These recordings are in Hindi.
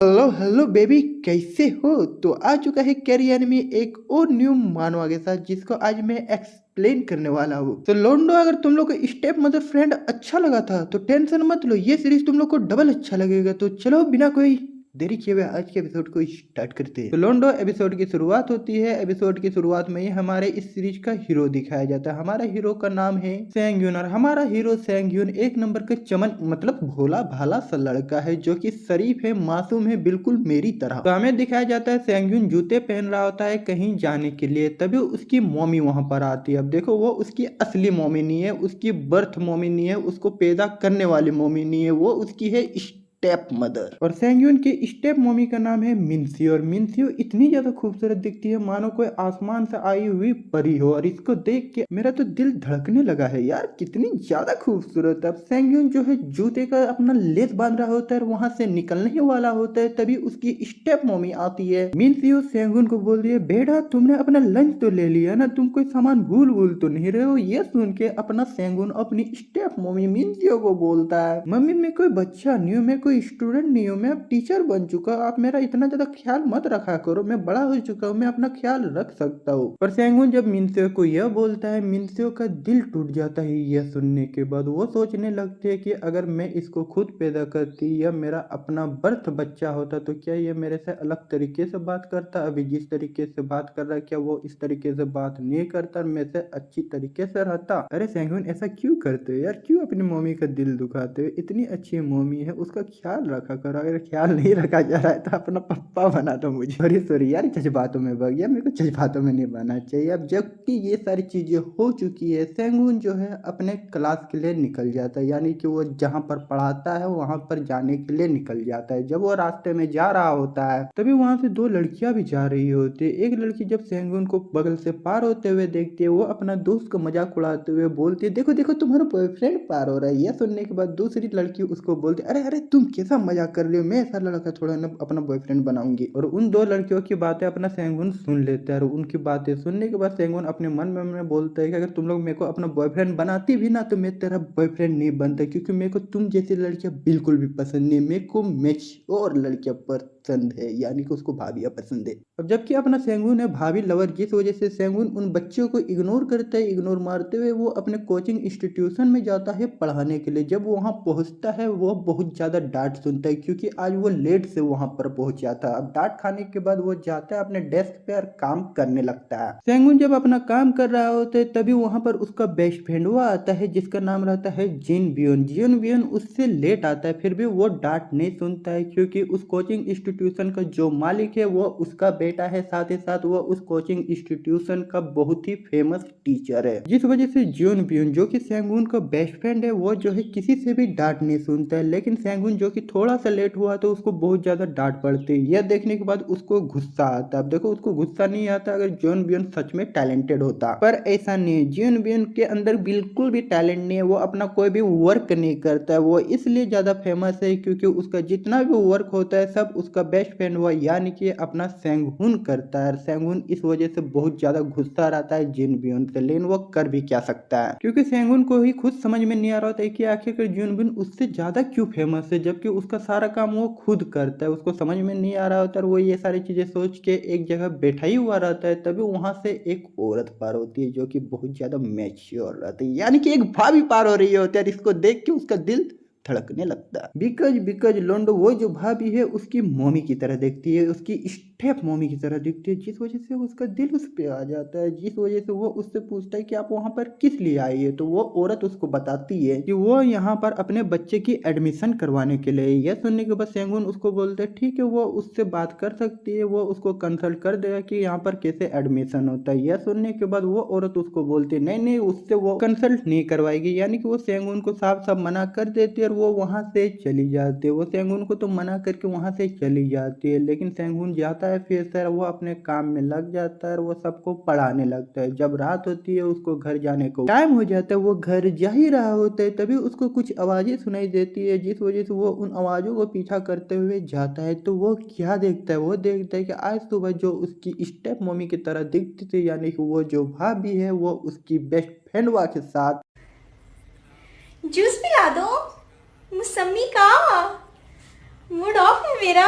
हेलो हेलो बेबी, कैसे हो? तो आ चुका है कैरियर में एक और न्यू मानवा के साथ, जिसको आज मैं एक्सप्लेन करने वाला हूँ। तो लोंडो, अगर तुम लोग को स्टेप मदर फ्रेंड अच्छा लगा था तो टेंशन मत लो, ये सीरीज तुम लोग को डबल अच्छा लगेगा। तो चलो बिना कोई देरी किए हुए आज के एपिसोड को स्टार्ट करते हैं। तो लोंडो, एपिसोड की शुरुआत होती है। एपिसोड की शुरुआत में ही हमारे इस सीरीज का हीरो दिखाया जाता है। हमारा हीरो का नाम है सेंग्यून, और हमारा हीरो सेंग्यून एक नंबर का चमन मतलब भोला भाला सा लड़का है, जो कि शरीफ है, मासूम है, बिल्कुल मेरी तरह। तो हमें दिखाया जाता है सेंग्यून जूते पहन रहा होता है कहीं जाने के लिए, तभी उसकी मम्मी वहां पर आती है। अब देखो, वो उसकी असली मम्मी नहीं है, उसकी बर्थ मम्मी नहीं है, उसको पैदा करने वाली मम्मी नहीं है, वो उसकी है स्टेप मदर। और सेंग्यून की स्टेप मम्मी का नाम है मिन्सी, और मिन्सियो इतनी ज्यादा खूबसूरत दिखती है मानो कोई आसमान से आई हुई परी हो। और इसको देख के मेरा तो दिल धड़कने लगा है यार, कितनी ज्यादा खूबसूरत। अब सेंग्यून जो है जूते का अपना लेस बांध रहा होता है, वहां से निकलने ही वाला होता है, तभी उसकी स्टेप मम्मी आती है। मिन्सियो सेंग्यून को बोल रही है, बेटा तुमने अपना लंच तो ले लिया ना, तुम कोई सामान भूल भूल तो नहीं रहे हो? ये सुन के अपना सेंग्यून अपनी स्टेप मम्मी मिन्सियो को बोलता है, मम्मी मैं कोई बच्चा नहीं हूँ, मैं कोई स्टूडेंट नहीं हूँ, मैं अब टीचर बन चुका, आप मेरा इतना ज्यादा ख्याल मत रखा करो, मैं बड़ा हो चुका हूँ, मैं अपना ख्याल रख सकता हूँ। पर सेंगुन जब मिन्सियो को यह बोलता है, मिन्सियो का दिल टूट जाता है यह सुनने के बाद। वो सोचने लगती है कि अगर मैं इसको खुद पैदा करती या मेरा अपना बर्थ बच्चा होता तो क्या ये मेरे से अलग तरीके से बात करता? अभी जिस तरीके से बात कर रहा है, क्या वो इस तरीके से बात नहीं करता, मेरे से अच्छी तरीके से रहता? अरे सेंगुन, ऐसा क्यों करते हो यार? क्यों अपनी मम्मी का दिल दुखाते हो? इतनी अच्छी मम्मी है, उसका ख्याल रखा करो। अगर ख्याल नहीं रखा जा रहा है तो अपना पप्पा बना दो मुझे। सॉरी सॉरी यार, जज्बातों में बग गया, मेरे को जज्बातों में नहीं बना चाहिए। अब जबकि ये सारी चीजें हो चुकी है, सेंगुन जो है अपने क्लास के लिए निकल जाता है, यानी कि वो जहाँ पर पढ़ाता है वहां पर जाने के लिए निकल जाता है। जब वो रास्ते में जा रहा होता है तभी वहां से दो लड़कियां भी जा रही होती है। एक लड़की जब सेंगुन को बगल से पार होते हुए देखती है, वो अपना दोस्त को मजाक उड़ाते हुए बोलती है, देखो देखो तुम्हारा बॉयफ्रेंड पार हो रहा है। यह सुनने के बाद दूसरी लड़की उसको बोलती है, अरे अरे तुम कैसा मजाक कर रही हो, मैं ऐसा लड़का थोड़ा ना अपना बॉयफ्रेंड बनाऊंगी। और उन दो लड़कियों की बातें अपना सेंगुन सुन लेता है, और उनकी बातें सुनने के बाद सेंगुन अपने मन में बोलता है कि अगर तुम लोग मेरे को अपना बॉयफ्रेंड बनाती भी ना तो मैं तेरा बॉयफ्रेंड नहीं बनता, क्योंकि मेरे को तुम जैसी लड़कियां बिल्कुल भी पसंद नहीं, मेरे को मैच्योर लड़कियां पसंद है, यानी कि उसको भाभियां पसंद है। अब जबकि अपना सेंगुन है भाभी लवर, जिस वजह से सेंगुन उन बच्चों को इग्नोर करता है। इग्नोर मारते हुए वो अपने कोचिंग इंस्टीट्यूशन में जाता है पढ़ाने के लिए। जब वो वहां पहुंचता है वो बहुत ज्यादा डांट सुनता है, क्योंकि आज वो लेट से वहां पर पहुंचा था। अब डांट खाने के बाद वो जाता है अपने डेस्क पे और काम करने लगता है। सेंगुन जब अपना काम कर रहा होता है तभी वहां पर उसका बेस्ट फ्रेंड वो आता है, जिसका नाम रहता है जिन बियोन। जिन बियोन उससे लेट आता है, फिर भी वो डांट नहीं सुनता है, क्योंकि उस कोचिंग इंस्टीट्यूशन का जो मालिक है वो उसका बेटा है, साथ ही साथ वो उस कोचिंग इंस्टीट्यूशन का बहुत ही फेमस टीचर है। जिस वजह से जियोन बियोन, जो कि सेंगुन का बेस्ट फ्रेंड है, वो जो है किसी से भी डांट नहीं सुनता है। लेकिन सेंगुन जो कि थोड़ा सा लेट हुआ तो उसको बहुत ज्यादा डांट पड़ती है। यह देखने के बाद उसको गुस्सा आता है। अब देखो, उसको गुस्सा नहीं आता अगर जियोन बियोन सच में टैलेंटेड होता, पर ऐसा नहीं है। जियोन बियोन के अंदर बिल्कुल भी टैलेंट नहीं है, वो अपना कोई भी वर्क नहीं करता है। वो इसलिए ज्यादा फेमस है क्योंकि उसका जितना भी वर्क होता है सब उसका बेस्ट फ्रेंड हुआ यानी कि अपना सेंगहुन करता है। सेंगहुन इस वजह से बहुत ज्यादा गुस्सा रहता है जिन बियोन से, लेकिन वो कर भी क्या सकता है, क्योंकि सेंगहुन को ही खुद समझ में नहीं आ रहा था कि आखिरकार जिन बियोन उससे ज्यादा क्यों फेमस है, जबकि उसका सारा काम वो खुद करता है। उसको समझ में नहीं आ रहा होता, और वो ये सारी चीजें सोच के एक जगह बैठा ही हुआ रहता है। तभी वहां से एक औरत पार होती है, जो कि बहुत ज्यादा मैच्योर रहती है, यानी कि एक भाभी पार हो रही होती है। और इसको देख के उसका दिल धड़कने लगता है। बिकॉज लोंडो वो जो भाभी है उसकी मम्मी की तरह दिखती है, उसकी स्टेप मम्मी की तरह दिखती है, जिस वजह से उसका दिल उस पे आ जाता है। जिस वजह से वो उससे पूछता है कि आप वहां पर किस लिए आई है, तो वो औरत उसको बताती है कि वो यहाँ पर अपने बच्चे की एडमिशन करवाने के लिए। यह सुनने के बाद सेंगुन उसको बोलते हैं ठीक है, वो उससे बात कर सकती है, वो उसको कंसल्ट कर देगा कि यहाँ पर कैसे एडमिशन होता है। यह सुनने के बाद वो औरत उसको बोलती है नहीं नहीं, उससे वो कंसल्ट नहीं करवाएगी, यानी कि वो सेंगुन को साफ साफ मना कर देती है, और वो वहां से चली जाती है। वो सेंगुन को तो मना करके वहां से चली जाती है, लेकिन सेंगुन जाता है फिर से वो अपने काम में लग जाता है, और वो सबको पढ़ाने लगता है। जब रात होती है उसको घर जाने को टाइम हो जाता है, वो घर जा ही रहा होता है, तभी उसको कुछ आवाजें सुनाई देती है, जिस वजह से वो उन आवाजों को पीछा करते हुए जाता है। तो वो क्या देखता है, वो देखता है कि आज सुबह जो उसकी स्टेप मम्मी की तरह दिखती थी, यानी कि वो जो भाभी है, वो उसकी बेस्ट फ्रेंडवा के साथ जूस पिला दो, मौसमी का मूड ऑफ है मेरा।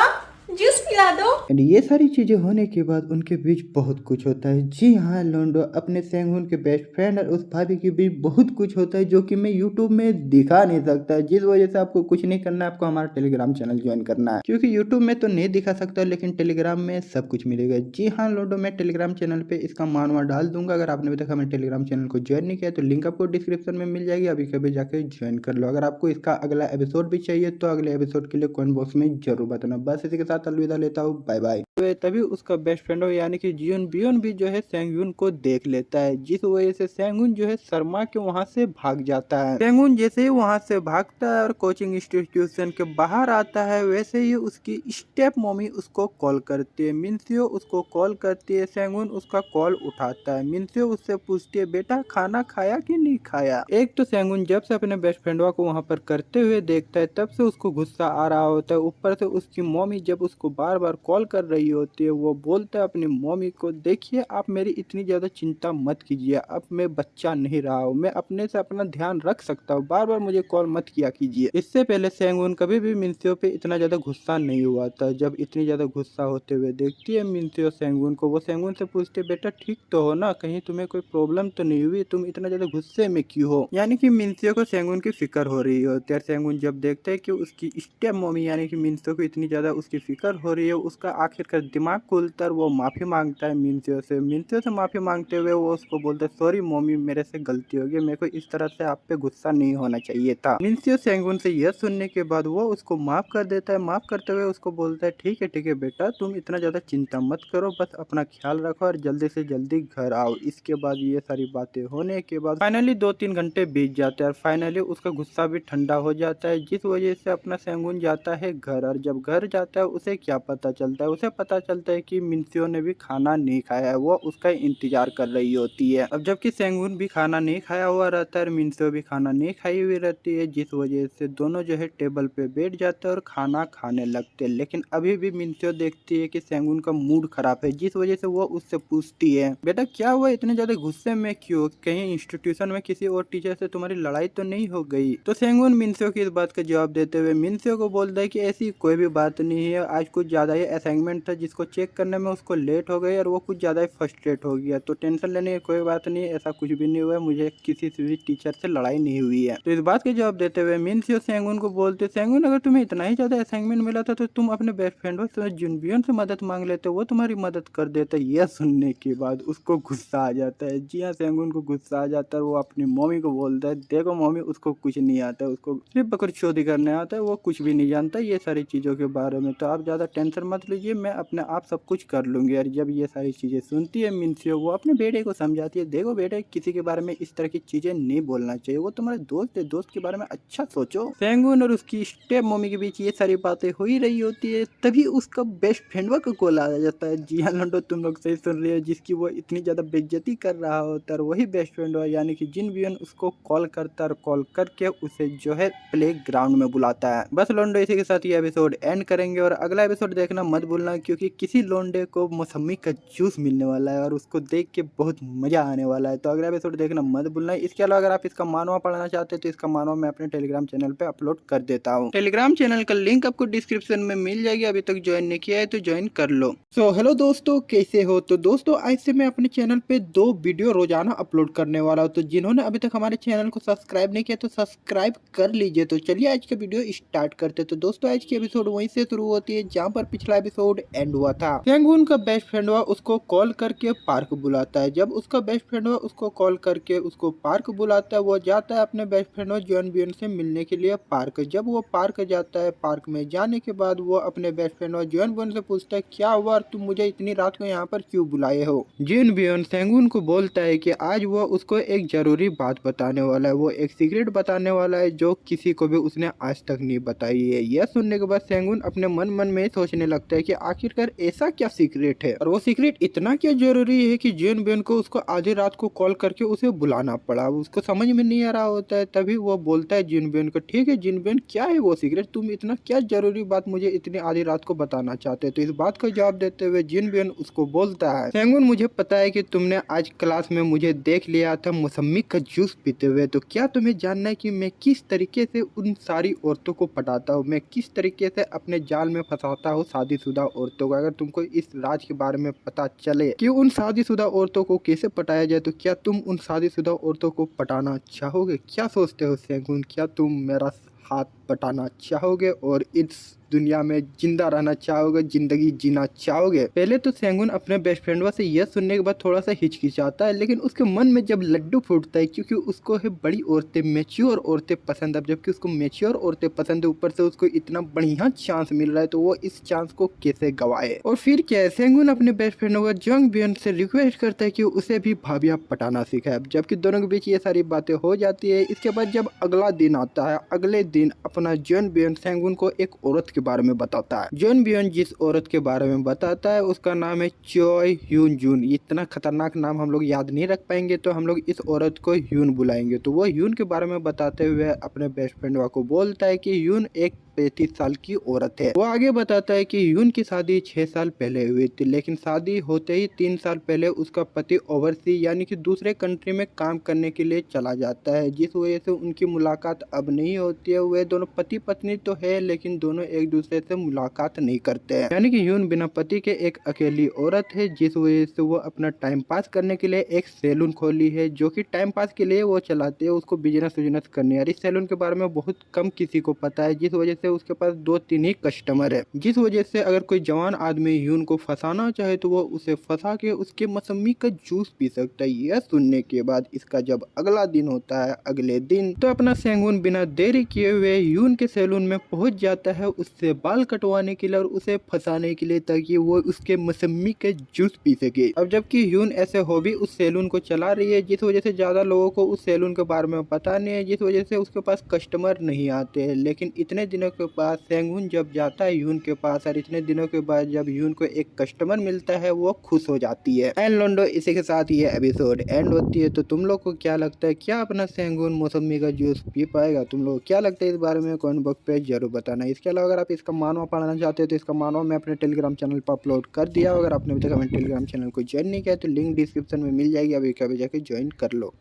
जूस पिला दो। एंड ये सारी चीजें होने के बाद उनके बीच बहुत कुछ होता है। जी हाँ, लोंडो अपने सेंगुन के बेस्ट फ्रेंड और उस भाभी के बीच बहुत कुछ होता है जो कि मैं यूट्यूब में दिखा नहीं सकता, जिस वजह से आपको कुछ नहीं करना है, आपको हमारा टेलीग्राम चैनल ज्वाइन करना है, क्योंकि यूट्यूब में तो नहीं दिखा सकता लेकिन टेलीग्राम में सब कुछ मिलेगा। जी हाँ लोंडो, मैं टेलीग्राम चैनल पे इसका मानवा डाल दूंगा। अगर आपने अभी तक हमारे टेलीग्राम चैनल को ज्वाइन नहीं किया तो लिंक आपको डिस्क्रिप्शन में मिल जाएगी, अभी कभी जाके ज्वाइन कर लो। अगर आपको इसका अगला एपिसोड भी चाहिए तो अगले एपिसोड के लिए कमेंट बॉक्स में जरूर बताना। बस इसी के साथ अलविदा लेता हूँ, बाय बाय। तभी उसका बेस्ट फ्रेंड हो यानी कि जियोन बियोन भी जो है सेंगुन को देख लेता है, जिस वजह से सेंगुन जो है शर्मा के वहां से भाग जाता है। सेंगुन जैसे ही वहां से भागता है और कोचिंग इंस्टीट्यूशन के बाहर आता है, वैसे ही उसकी स्टेप मम्मी उसको कॉल करती है। मिन्सियो उसको कॉल करती है, सेंगुन उसका कॉल उठाता है। मिन्सियो उससे पूछती है बेटा खाना खाया कि नहीं खाया। एक तो सेंगुन जब से अपने बेस्ट फ्रेंडवा को वहां पर करते हुए देखता है तब से उसको गुस्सा आ रहा होता है। ऊपर से उसकी मम्मी जब उसको बार बार कॉल कर रही होती है, वो बोलता है अपनी मम्मी को, देखिए आप मेरी इतनी ज्यादा चिंता मत कीजिए, अब मैं बच्चा नहीं रहा हूँ, मैं अपने से अपना ध्यान रख सकता हूँ, बार बार मुझे कॉल मत किया कीजिए। इससे पहले सेंगुन कभी भी मिन्सियो पे इतना ज्यादा गुस्सा नहीं हुआ था। जब इतनी ज्यादा गुस्सा होते हुए देखती है मिन्सियो सेंगुन को, वो सेंगुन से पूछती है बेटा ठीक तो हो ना, कहीं तुम्हें कोई प्रॉब्लम तो नहीं हुई, तुम इतना ज्यादा गुस्से में क्यों हो। यानी कि मिन्सियो को सेंगुन की फिक्र हो रही होती है। सेंगुन जब देखते है कि उसकी स्टेप मम्मी यानी कि मिन्सियो को इतनी ज्यादा उसकी फिक्र हो रही है, उसका आखिरकार दिमाग खुलता है, वो माफी मांगता है मिन्सियो से। मिन्सियो से माफी मांगते हुए वो उसको बोलता है सॉरी मम्मी, मेरे से गलती हो गई, मेरे को इस तरह से आप पे गुस्सा नहीं होना चाहिए था। मिन्सियो सेंगुन से यह सुनने के बाद वो उसको माफ कर देता है। माफ करते हुए उसको बोलता है ठीक है बेटा, तुम इतना ज्यादा चिंता मत करो, बस अपना ख्याल रखो और जल्दी से जल्दी घर आओ। इसके बाद ये सारी बातें होने के बाद फाइनली 2-3 घंटे बीत जाते हैं और फाइनली उसका गुस्सा भी ठंडा हो जाता है, जिस वजह से अपना सेंगुन जाता है घर। और जब घर जाता है उसे क्या पता चलता है, उसे पता चलता है कि मिन्सियो ने भी खाना नहीं खाया है, वो उसका इंतजार कर रही होती है। अब जबकि सेंगुन भी खाना नहीं खाया हुआ रहता है और मिन्सियो भी खाना नहीं खाई हुई रहती है, जिस वजह से दोनों जो है टेबल पे बैठ जाते हैं और खाना खाने लगते हैं। लेकिन अभी भी मिन्सियो देखती है कि सेंगुन का मूड खराब है, जिस वजह से वो उससे पूछती है बेटा क्या हुआ, इतने ज्यादा गुस्से में क्यों, कहीं इंस्टीट्यूशन में किसी और टीचर से तुम्हारी लड़ाई तो नहीं हो गई। तो सेंगुन मिन्सियो की इस बात का जवाब देते हुए मिन्सियो को बोलता है कि ऐसी कोई भी बात नहीं है, आज कुछ ज्यादा ही असाइनमेंट था जिसको चेक करने में उसको लेट हो गई और वो कुछ ज्यादा ही फ्रस्ट्रेट हो गया, तो टेंशन लेने की कोई बात नहीं है, ऐसा कुछ भी नहीं हुआ है, मुझे किसी से भी टीचर से लड़ाई नहीं हुई है। तो इस बात का जवाब देते हुए मिन्सियो सेंगुन को बोलते, सेंगुन अगर तुम्हें इतना ही ज्यादा असाइनमेंट मिला था तो तुम अपने बेस्ट फ्रेंड जुनबियन से मदद मांग लेते, वो तुम्हारी मदद कर देता। यह सुनने के बाद उसको गुस्सा आ जाता है। जी हाँ, सेंगुन को गुस्सा आ जाता है, वो अपनी मम्मी को बोलता है देखो मम्मी, उसको कुछ नहीं आता है, उसको सिर्फ बकरचोदी करने आता है, वो कुछ भी नहीं जानता ये सारी चीजों के बारे में, तो आप ज्यादा टेंशन मत लीजिए, मैं अपने आप सब कुछ कर लूंगी। और जब ये सारी चीजें सुनती है मिन्सियो, वो अपने बेटे को समझाती है देखो बेटे, किसी के बारे में इस तरह की चीजें नहीं बोलना चाहिए, वो तुम्हारे दोस्त है, दोस्त के बारे में अच्छा सोचो। सेंगुन और उसकी स्टेप मम्मी के बीच ये सारी बातें हो ही रही होती है, तभी उसका बेस्ट फ्रेंडवा का कॉल आ जाता है। जी हाँ लंडो, तुम लोग सही सुन रहे हो, जिसकी वो इतनी ज्यादा बेइज्जती कर रहा होता है, वही बेस्ट फ्रेंड हुआ यानी कि जिन बियन उसको कॉल करता है और कॉल करके उसे जो है प्ले ग्राउंड में बुलाता है। बस लोंडो, इसी के साथ ये एपिसोड एंड करेंगे और अगला एपिसोड देखना मत भूलना, क्योंकि किसी लोंडे को मौसमी का जूस मिलने वाला है और उसको देख के बहुत मजा आने वाला है, तो अगला एपिसोड देखना मत भूलना। इसके अलावा अगर आप इसका मानवा पढ़ना चाहते हैं तो इसका मानवा मैं अपने टेलीग्राम चैनल पे अपलोड कर देता हूँ। टेलीग्राम चैनल का लिंक आपको डिस्क्रिप्शन में मिल जाएगी, अभी तक ज्वाइन नहीं किया है तो ज्वाइन कर लो। सो हेलो दोस्तों, कैसे हो। तो दोस्तों आज से मैं अपने चैनल पे 2 वीडियो रोजाना अपलोड करने वाला हूँ, तो जिन्होंने अभी तक हमारे चैनल को सब्सक्राइब नहीं किया तो सब्सक्राइब कर लीजिए। तो चलिए आज का वीडियो स्टार्ट करते। तो दोस्तों आज की एपिसोड वहीं से शुरू होती है जहाँ पर पिछला एपिसोड एंड हुआ था। सेंगुन का बेस्ट फ्रेंड हुआ उसको कॉल करके पार्क बुलाता है। जब उसका बेस्ट फ्रेंड हुआ उसको कॉल करके उसको पार्क बुलाता है, वो जाता है अपने बेस्ट फ्रेंड हुआ जॉन बियन से मिलने के लिए पार्क। जब वो पार्क जाता है, पार्क में जाने के बाद वो अपने बेस्ट फ्रेंड हुआ जॉन बियन से पूछता है क्या हुआ, तुम मुझे इतनी रात को यहाँ पर क्यों बुलाए हो। जॉन बियन सेंगुन को बोलता है कि आज वो उसको एक जरूरी बात बताने वाला है, वो एक सीक्रेट बताने वाला है जो किसी को भी उसने आज तक नहीं बताई है। यह सुनने के बाद सेंगुन अपने मन में सोचने लगता है कि आखिरकार ऐसा क्या सीक्रेट है और वो सीक्रेट इतना क्या जरूरी है कि जॉन बियन को उसको आधी रात को कॉल करके उसे बुलाना पड़ा। उसको समझ में नहीं आ रहा होता है, तभी वो बोलता है जॉन बियन को, ठीक है जॉन बियन क्या है वो सीक्रेट, तुम इतना क्या जरूरी बात मुझे इतनी आधी रात को बताना चाहते हो। तो इस बात का जवाब देते हुए जॉन बियन उसको बोलता है, सेंगुन मुझे पता है कि तुमने आज क्लास में मुझे देख लिया था मौसमी का जूस पीते हुए, तो क्या तुम्हें जानना है कि मैं किस तरीके से उन सारी औरतों को पटाता हूँ, मैं किस तरीके से अपने जाल में फंसाता हो शादीशुदा औरतों को। अगर तुमको इस राज के बारे में पता चले कि उन शादीशुदा औरतों को कैसे पटाया जाए, तो क्या तुम उन शादीशुदा औरतों को पटाना चाहोगे? क्या सोचते हो सेंगुन, क्या तुम मेरा हाथ बटाना चाहोगे और इस दुनिया में जिंदा रहना चाहोगे, जिंदगी जीना चाहोगे? पहले तो सेंगुन अपने बेस्ट फ्रेंडवा से यह सुनने के बाद थोड़ा सा हिचकिचाता है, लेकिन उसके मन में जब लड्डू फूटता है, क्योंकि उसको है बड़ी औरतें, मैच्योर औरतें पसंद है। जबकि उसको मैच्योर औरतें पसंद है, ऊपर से उसको इतना बढ़िया चांस मिल रहा है, तो वो इस चांस को कैसे गवाए? और फिर क्या है, सेंगुन अपने बेस्ट फ्रेंड होगा जंग बियन से रिक्वेस्ट करता है कि उसे भी भाभिया पटाना सिखाए। जबकि दोनों के बीच ये सारी बातें हो जाती है। इसके बाद जब अगला दिन आता है, अगले दिन अपना जॉन बियन सेंगुन को एक औरत के बारे में बताता है। जॉन बियन जिस औरत के बारे में बताता है उसका नाम है चोय ह्यून जून। इतना खतरनाक नाम हम लोग याद नहीं रख पाएंगे, तो हम लोग इस औरत को ह्यून बुलाएंगे। तो वो ह्यून के बारे में बताते हुए अपने बेस्ट फ्रेंड को बोलता है कि ह्यून एक 35 साल की औरत है। वो आगे बताता है कि ह्यून की शादी 6 साल पहले हुई थी, लेकिन शादी होते ही 3 साल पहले उसका पति ओवरसी यानी कि दूसरे कंट्री में काम करने के लिए चला जाता है, जिस वजह से उनकी मुलाकात अब नहीं होती है। वे दोनों पति पत्नी तो है, लेकिन दोनों एक दूसरे से मुलाकात नहीं करते हैं। यानी कि ह्यून बिना पति के एक अकेली औरत है, जिस वजह से वो अपना टाइम पास करने के लिए एक सैलून खोली है, जो कि टाइम पास के लिए वो चलाते है, उसको बिजनेस करने। और इस सैलून के बारे में बहुत कम किसी को पता है, जिस वजह से उसके पास 2-3 ही कस्टमर है। जिस वजह से अगर कोई जवान आदमी ह्यून को फंसाना चाहे तो वो उसे फंसा के उसके मौसमी का जूस पी सकता है। यह सुनने के बाद इसका जब अगला दिन होता है, अगले दिन तो अपना सेंगुन बिना देरी किए हुए ह्यून के सैलून में पहुंच जाता है उससे बाल कटवाने के लिए और उसे फंसाने के लिए, ताकि वो उसके मौसमी के जूस पी सके। अब जबकि ह्यून ऐसे हॉबी उस सैलून को चला रही है, जिस वजह से ज्यादा लोगों को उस सैलून के बारे में पता नहीं है, जिस वजह से उसके पास कस्टमर नहीं आते हैं। लेकिन इतने दिनों के बाद सेंगुन जब जाता है ह्यून के पास, और इतने दिनों के बाद जब ह्यून को एक कस्टमर मिलता है, वो खुश हो जाती है। एंड लोंडो, इसी के साथ ये एपिसोड एंड होती है। तो तुम लोग को क्या लगता है, क्या अपना सेंगुन मौसमी का जूस पी पाएगा? तुम लोग क्या लगता है इस बारे में कमेंट बॉक्स पे जरूर बताना। इसके अलावा अगर आप इसका मानवा पढ़ना चाहते हो तो इसका मानवा मैं अपने टेलीग्राम चैनल पर अपलोड कर दिया। अगर आपने अभी तक हमारे टेलीग्राम चैनल को ज्वाइन नहीं किया तो लिंक डिस्क्रिप्शन में मिल जाएगी, अभी कभी जाके ज्वाइन कर लो।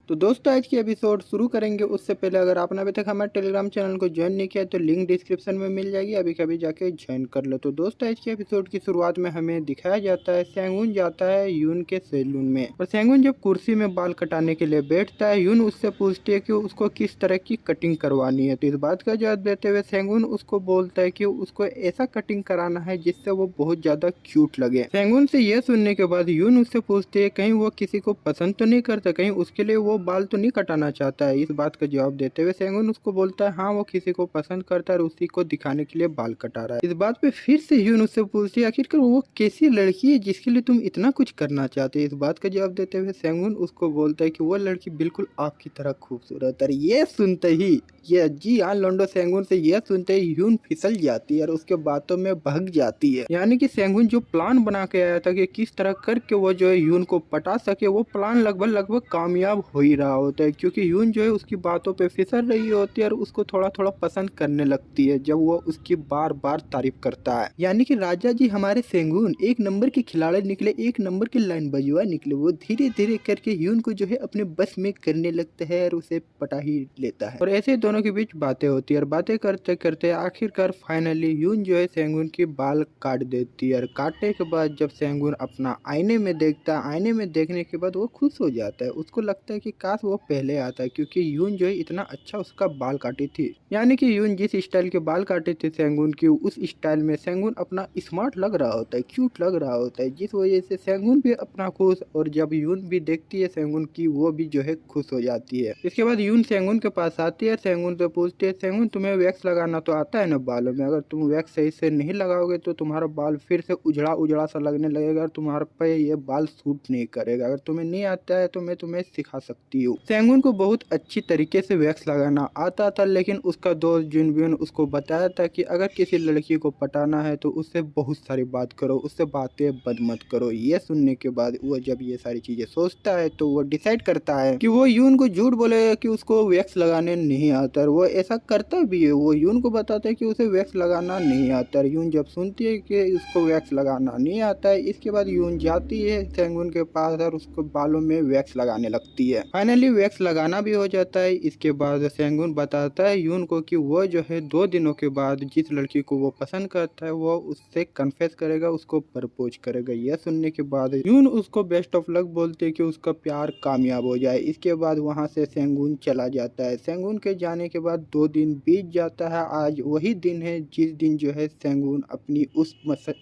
तो दोस्तों आज की एपिसोड शुरू करेंगे उससे पहले अगर आपने अभी तक हमारे टेलीग्राम चैनल को ज्वाइन नहीं किया तो लिंक डिस्क्रिप्शन में मिल जाएगी, अभी कभी जाके ज्वाइन कर लो। तो दोस्तों आज की एपिसोड की शुरुआत में हमें दिखाया जाता है सेंगुन जाता है ह्यून के सैलून में, और सेंगुन जब कुर्सी में बाल कटाने के लिए बैठता है, ह्यून उससे पूछती है कि उसको किस तरह की कटिंग करवानी है। तो इस बात का जवाब देते हुए सेंगुन उसको बोलता है कि उसको ऐसा कटिंग कराना है जिससे वो बहुत ज्यादा क्यूट लगे। सेंगुन से यह सुनने के बाद ह्यून उससे पूछती है कहीं वो किसी को पसंद तो नहीं करता, कहीं उसके लिए वो बाल तो नहीं कटाना चाहता है। इस बात का जवाब देते हुए सेंगुन उसको बोलता है हाँ वो किसी को पसंद करता है और उसी को दिखाने के लिए बाल कटा रहा है। इस बात पे फिर से ह्यून उससे पूछती है आखिरकार वो कैसी लड़की है जिसके लिए तुम इतना कुछ करना चाहते हो। इस बात का जवाब देते हुए सेंगुन उसको बोलता है कि वो लड़की बिल्कुल आपकी तरह खूबसूरत है। ये सुनते ही ये जी हाँ लोंडो, सेंगुन से यह सुनते ही ह्यून फिसल जाती है और उसके बातों में भग जाती है। यानी कि सेंगुन जो प्लान बना के आया था कि किस तरह करके वो जो है ह्यून को पटा सके, वो प्लान लगभग कामयाब हो ही रहा होता है, क्योंकि ह्यून जो है उसकी बातों पे फिसल रही होती है और उसको थोड़ा थोड़ा पसंद करने लगती है जब वो उसकी बार बार तारीफ करता है। यानी कि राजा जी हमारे सेंगुन एक नंबर के खिलाड़ी निकले, एक नंबर के लाइन बजुआ निकले। वो धीरे धीरे करके ह्यून को जो है अपने बस में करने लगता है और उसे पटा ही लेता है। और ऐसे दोनों के बीच बातें होती है और बातें करते करते आखिरकार फाइनली ह्यून जो है सेंगुन की बाल काट देती है। और काटने के बाद जब सेंगुन अपना आईने में देखता है, आईने में देखने के बाद वो खुश हो जाता है। उसको लगता है कि काश वो पहले आता है, क्योंकि ह्यून जो है इतना अच्छा उसका बाल काटी थी। यानी कि ह्यून जिस स्टाइल के बाल काटे थे सेंगुन की, उस स्टाइल में सेंगुन अपना स्मार्ट लग रहा होता है, क्यूट लग रहा होता है, जिस वजह से सेंगुन भी अपना खुश, और जब ह्यून भी देखती है सेंगुन की, वो भी जो है खुश हो जाती है। इसके बाद ह्यून सेंगुन के पास आती है, सेंगुन से पूछती है सेंगुन तुम्हें वैक्स लगाना तो आता है ना बालों में, अगर तुम वैक्स सही से नहीं लगाओगे तो तुम्हारा बाल फिर से उजड़ा उजड़ा सा लगने लगेगा और तुम्हारे पे ये बाल सूट नहीं करेगा। अगर तुम्हें नहीं आता है तो मैं तुम्हें सिखा सकती हूँ। सेंगुन को बहुत अच्छी तरीके से वैक्स लगाना आता था, लेकिन उसका दोस्त जुनबियन उसको बताया था कि अगर किसी लड़की को पटाना है तो उससे बहुत सारी बात करो, उससे बातें बंद मत करो। ये सुनने के बाद वो जब ये सारी चीजें सोचता है तो वो डिसाइड करता है कि वो ह्यून को झूठ बोलेगा कि उसको वैक्स लगाने नहीं आता, और वो ऐसा करता भी है। वो ह्यून को बताता है कि उसे वैक्स लगाना नहीं आता है। ह्यून जब सुनती है कि उसको वैक्स लगाना नहीं आता है, इसके बाद ह्यून जाती है सेंगुन के पास और उसको बालों में वैक्स लगाने लगती है। फाइनली वैक्स लगाना भी हो जाता है। इसके बाद सेंगुन बताता है यून को कि वो जो है 2 दिनों के बाद जिस लड़की को वो पसंद करता है वो उससे कन्फेस करेगा, उसको प्रपोज करेगा। यह सुनने के बाद यून उसको बेस्ट ऑफ लक बोलते है कि उसका प्यार कामयाब हो जाए। इसके बाद वहाँ से सेंगुन चला जाता है। सेंगुन के जाने के बाद 2 दिन बीत जाता है। आज वही दिन है जिस दिन जो है सेंगुन अपनी उस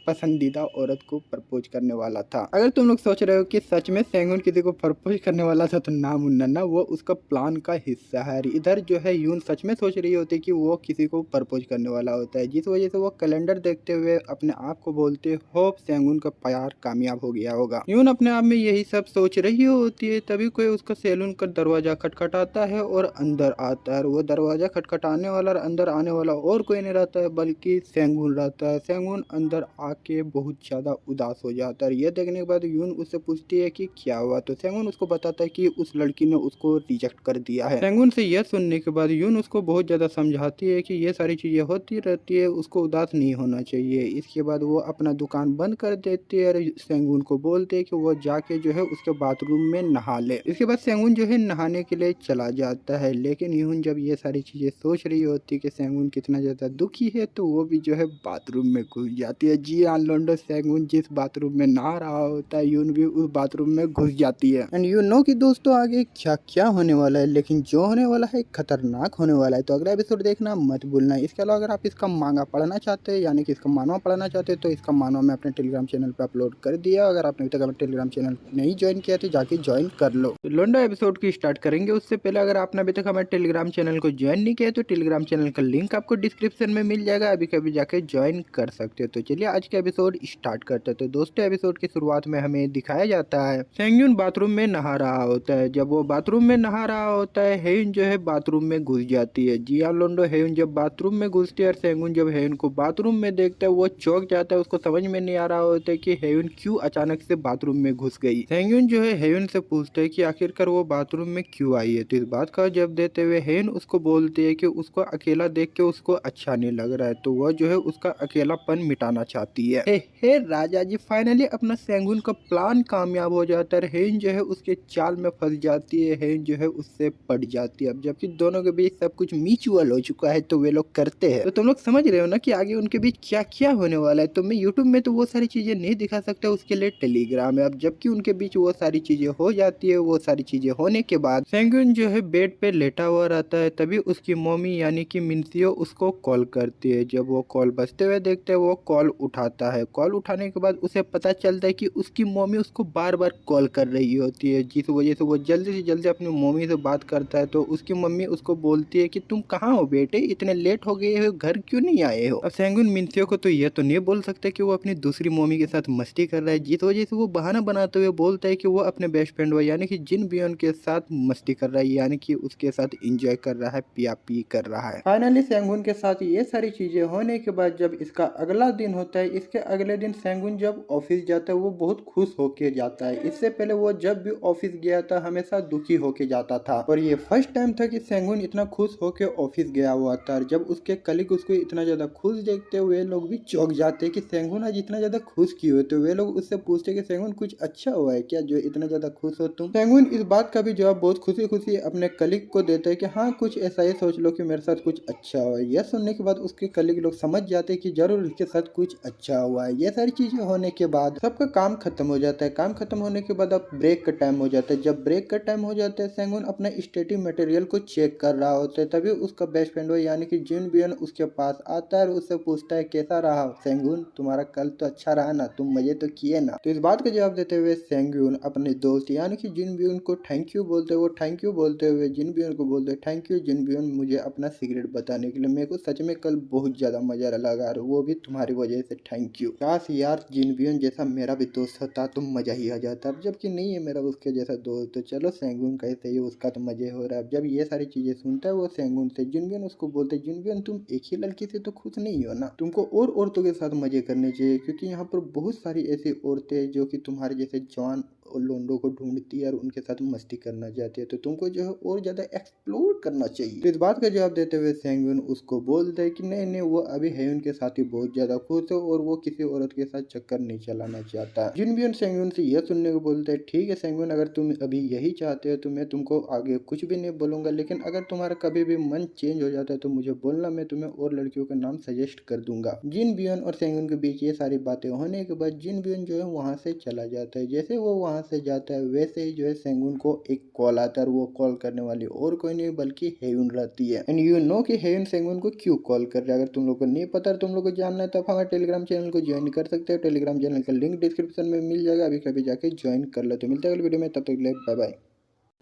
पसंदीदा औरत को प्रपोज करने वाला था। अगर तुम लोग सोच रहे हो कि सच में सेंगुन किसी को प्रपोज करने वाला था तो ना मुन्ना ना, वो उसका प्लान का हिस्सा है। इधर जो है यून सच में सोच रही होती कि वो किसी को प्रपोज करने वाला होता है, जिस वजह से वो कैलेंडर देखते हुए अपने आप को बोलते होप सेंगुन का प्यार कामयाब हो गया होगा। यून अपने आप में यही सब सोच रही होती है, तभी कोई उसका सैलून का दरवाजा खटखटाता है और अंदर आता है। वो दरवाजा खटखटाने वाला और अंदर आने वाला और कोई नहीं रहता है बल्कि सेंगुन रहता है। सेंगुन अंदर आके बहुत ज्यादा उदास हो जाता है। यह देखने के बाद यून उससे पूछती है कि क्या हुआ, तो सेंगुन उसको बताता है कि उस लड़की ने उसको रिजेक्ट कर दिया है। सेंगुन से यह सुनने के बाद यून उसको बहुत ज्यादा समझाती है कि ये सारी चीजें होती रहती है, उसको उदास नहीं होना चाहिए। इसके बाद वो अपना दुकान बंद कर देती है और सेंगुन को बोलते है कि वो जाके जो है उसके बाथरूम में नहा ले। इसके बाद सेंगुन जो है नहाने के लिए चला जाता है, लेकिन यून जब ये सारी चीजें सोच रही होती है कि सेंगुन कितना ज्यादा दुखी है तो वो भी जो है बाथरूम में घुस जाती है। जी हाँ लोंडो, सेंगुन जिस बाथरूम में नहा रहा होता है यून भी उस बाथरूम में घुस जाती है। एंड यू नो कि दोस्तों आगे क्या क्या होने वाला है, लेकिन जो होने वाला है खतरनाक होने वाला है। तो अगला एपिसोड देखना मत भूलना। इसके अलावा अगर आप इसका मांगा पढ़ना चाहते हैं यानी कि इसका मानवा पढ़ना चाहते हैं तो इसका मानवा मैं अपने टेलीग्राम चैनल पे अपलोड कर दिया। अगर आपने अभी तक अपना टेलीग्राम चैनल नहीं ज्वाइन किया तो जाके ज्वाइन कर लो। तो लोंडा एपिसोड की स्टार्ट करेंगे उससे पहले अगर आपने अभी तक हमारे टेलीग्राम चैनल को ज्वाइन नहीं किया तो टेलीग्राम चैनल का लिंक आपको डिस्क्रिप्शन में मिल जाएगा, अभी कभी जाके ज्वाइन कर सकते हो। तो चलिए आज का एपिसोड स्टार्ट करते हैं। तो दोस्तों एपिसोड की शुरुआत में हमें दिखाया जाता है सेंगयुन बाथरूम में नहा रहा होता है। जब वो बाथरूम में नहा रहा होता है हेयुन जो है बाथरूम में घुस जाती है। जी हाँ लोंडो, हेयुन जब बाथरूम में घुसती है और सेंगुन जब हेयुन को बाथरूम में देखता है वो चौंक जाता है। उसको समझ में नहीं आ रहा होता है कि हेयुन क्यों अचानक से बाथरूम में घुस गई। सेंगयुन जो है हेयुन से पूछता है कि आखिरकार वो बाथरूम में क्यों आई है। तो इस बात का जवाब देते हुए हेयुन उसको बोलती है कि उसको अकेला देख के उसको अच्छा नहीं लग रहा है, तो वह जो है उसका अकेलापन मिटाना चाहती है। हे राजा जी, फाइनली अपना सेंगुन का प्लान कामयाब हो जाता है। हेयुन जो है उसके चाल में फंस जाती है, हेयुन जो है उससे पड़ जाती है। अब जबकि दोनों के बीच सब कुछ म्यूचुअल हो चुका है तो वे लोग करते हैं। तो तुम लोग समझ रहे हो ना कि आगे उनके बीच क्या क्या होने वाला है। तो मैं यूट्यूब में तो वो सारी चीजें नहीं दिखा सकता, उसके लिए टेलीग्राम है। अब जबकि उनके बीच वो सारी चीजें हो जाती है, वो सारी चीजें होने के बाद सेंगुन जो है बेड पे लेटा हुआ रहता है। तभी उसकी मम्मी यानी कि मिन्सियो उसको कॉल करती है। जब वो कॉल बजते हुए देखते हैं वो कॉल उठाता है। कॉल उठाने के बाद उसे पता चलता है कि उसकी मम्मी उसको बार बार कॉल कर रही होती है, जिस वजह से वो जल्दी से जल्दी अपनी मम्मी से बात करता है। तो उसकी मम्मी उसको बोलती है कि तुम कहाँ हो बेटे, इतने लेट हो गए हो, घर क्यों नहीं आए हो। अब सेंगुन मिन्सियो को तो ये तो नहीं बोल सकता कि वो अपनी दूसरी मम्मी के साथ मस्ती कर रहा है, जिस वजह से वो बहाना बनाते हुए बोलता है कि वो अपने बेस्ट फ्रेंड यानी कि जिन बियन के साथ मस्ती कर रहा है, यानी कि उसके साथ एंजॉय कर रहा है, पिया पी कर रहा है। फाइनली सेंगुन के साथ ये सारी चीजें होने के बाद जब इसका अगला दिन होता है, इसके अगले दिन सेंगुन जब ऑफिस जाता है वो बहुत खुश होके जाता है। इससे पहले वो जब भी ऑफिस गया था हमेशा दुखी होके जाता था, और ये फर्स्ट टाइम था कि सेंगुन इतना खुश होके ऑफिस गया हुआ था। जब उसके कलीग उसको इतना ज्यादा खुश देखते हुए लोग भी चौंक जाते कि सेंगुन आज इतना ज्यादा खुश क्यों है। तो वे लोग उससे पूछते कि सेंगुन कुछ अच्छा हुआ है क्या जो इतना ज्यादा खुश हो तुम। सेंगुन इस बात का भी जवाब बहुत खुशी खुशी अपने कलीग को देता है कि हाँ कुछ ऐसा ही सोच लो कि मेरे साथ कुछ अच्छा हुआ है। यह सुनने के बाद उसके कलीग लोग समझ जाते हैं कि जरूर इसके साथ कुछ अच्छा हुआ है। ये सारी चीजें होने के बाद सबका काम खत्म हो जाता है। काम खत्म होने के बाद अब ब्रेक का टाइम हो जाता है। जब ब्रेक का टाइम हो जाता है सेंगुन अपना स्टडी मटेरियल को चेक कर रहा होता है। तभी उसका बेस्ट फ्रेंड यानी कि जिन बियन उसके पास आता है और उससे पूछता है कैसा रहा सेंगुन, तुम्हारा कल तो अच्छा रहा ना, तुम मजे तो किए ना। तो इस बात का जवाब देते हुए सेंगुन अपने दोस्त यानी कि जिन बियन को थैंक यू बोलते हुए थैंक यू बोलते हुए जिन बियन को बोलते थैंक यू जिन बियन मुझे अपना सीक्रेट बताने के लिए, मेरे को सच में कल बहुत ज्यादा मजा लगा, वो भी तुम्हारी वजह से, थैंक यू। काश यार जिन बियन जैसा मेरा भी दोस्त होता तो मजा ही आ जाता, जबकि नहीं है मेरा उसके जैसा दोस्त। तो चलो सेंगुन कैसे ही उसका तो मजे हो रहा है। जब ये सारी चीजें सुनता है वो सेंगुन से जिन बियन उसको बोलते जिन बियन तुम एक ही लड़की से तो खुश नहीं हो ना, तुमको और औरतों के साथ मजे करने चाहिए, क्योंकि यहाँ पर बहुत सारी ऐसी औरतें जो कि तुम्हारे जैसे जवान लोंडो को ढूंढती है और उनके साथ मस्ती करना चाहती है, तो तुमको जो है और ज्यादा एक्सप्लोर करना चाहिए। तो इस बात का जवाब देते हुए सेंगुन उसको बोलता है कि नहीं नहीं, वो अभी हेयुन के साथ ही बहुत ज्यादा खुश है और वो किसी औरत के साथ चक्कर नहीं चलाना चाहता। जिनबियोन सेंगुन से यह सुनने को बोलता है, ठीक है सेंगुन, अगर तुम अभी यही चाहते हो तो मैं तुमको आगे कुछ भी नहीं बोलूंगा, लेकिन अगर तुम्हारा कभी भी मन चेंज हो जाता है तो मुझे बोलना, मैं तुम्हें और लड़कियों का नाम सजेस्ट कर दूंगा। जिन बियन और सेंगुन के बीच ये सारी बातें होने के बाद जिन बियन जो है वहां से चला जाता है। जैसे वो वहां से जाता है वैसे ही जो है सेंगुन को एक कॉल आता है, और वो कॉल करने वाली और कोई नहीं बल्कि हेयुन रहती है। एंड यू नो कि हेयुन सेंगुन को क्यों कॉल कर रहा है। अगर तुम लोग को नहीं पता, तुम लोग को जानना है तो आप हमारे टेलीग्राम चैनल को ज्वाइन कर सकते हो। टेलीग्राम चैनल का लिंक डिस्क्रिप्शन में मिल जाएगा, अभी कभी जाके ज्वाइन कर लो। तो मिलते हैं अगले वीडियो में, तब तक के लिए बाय बाय।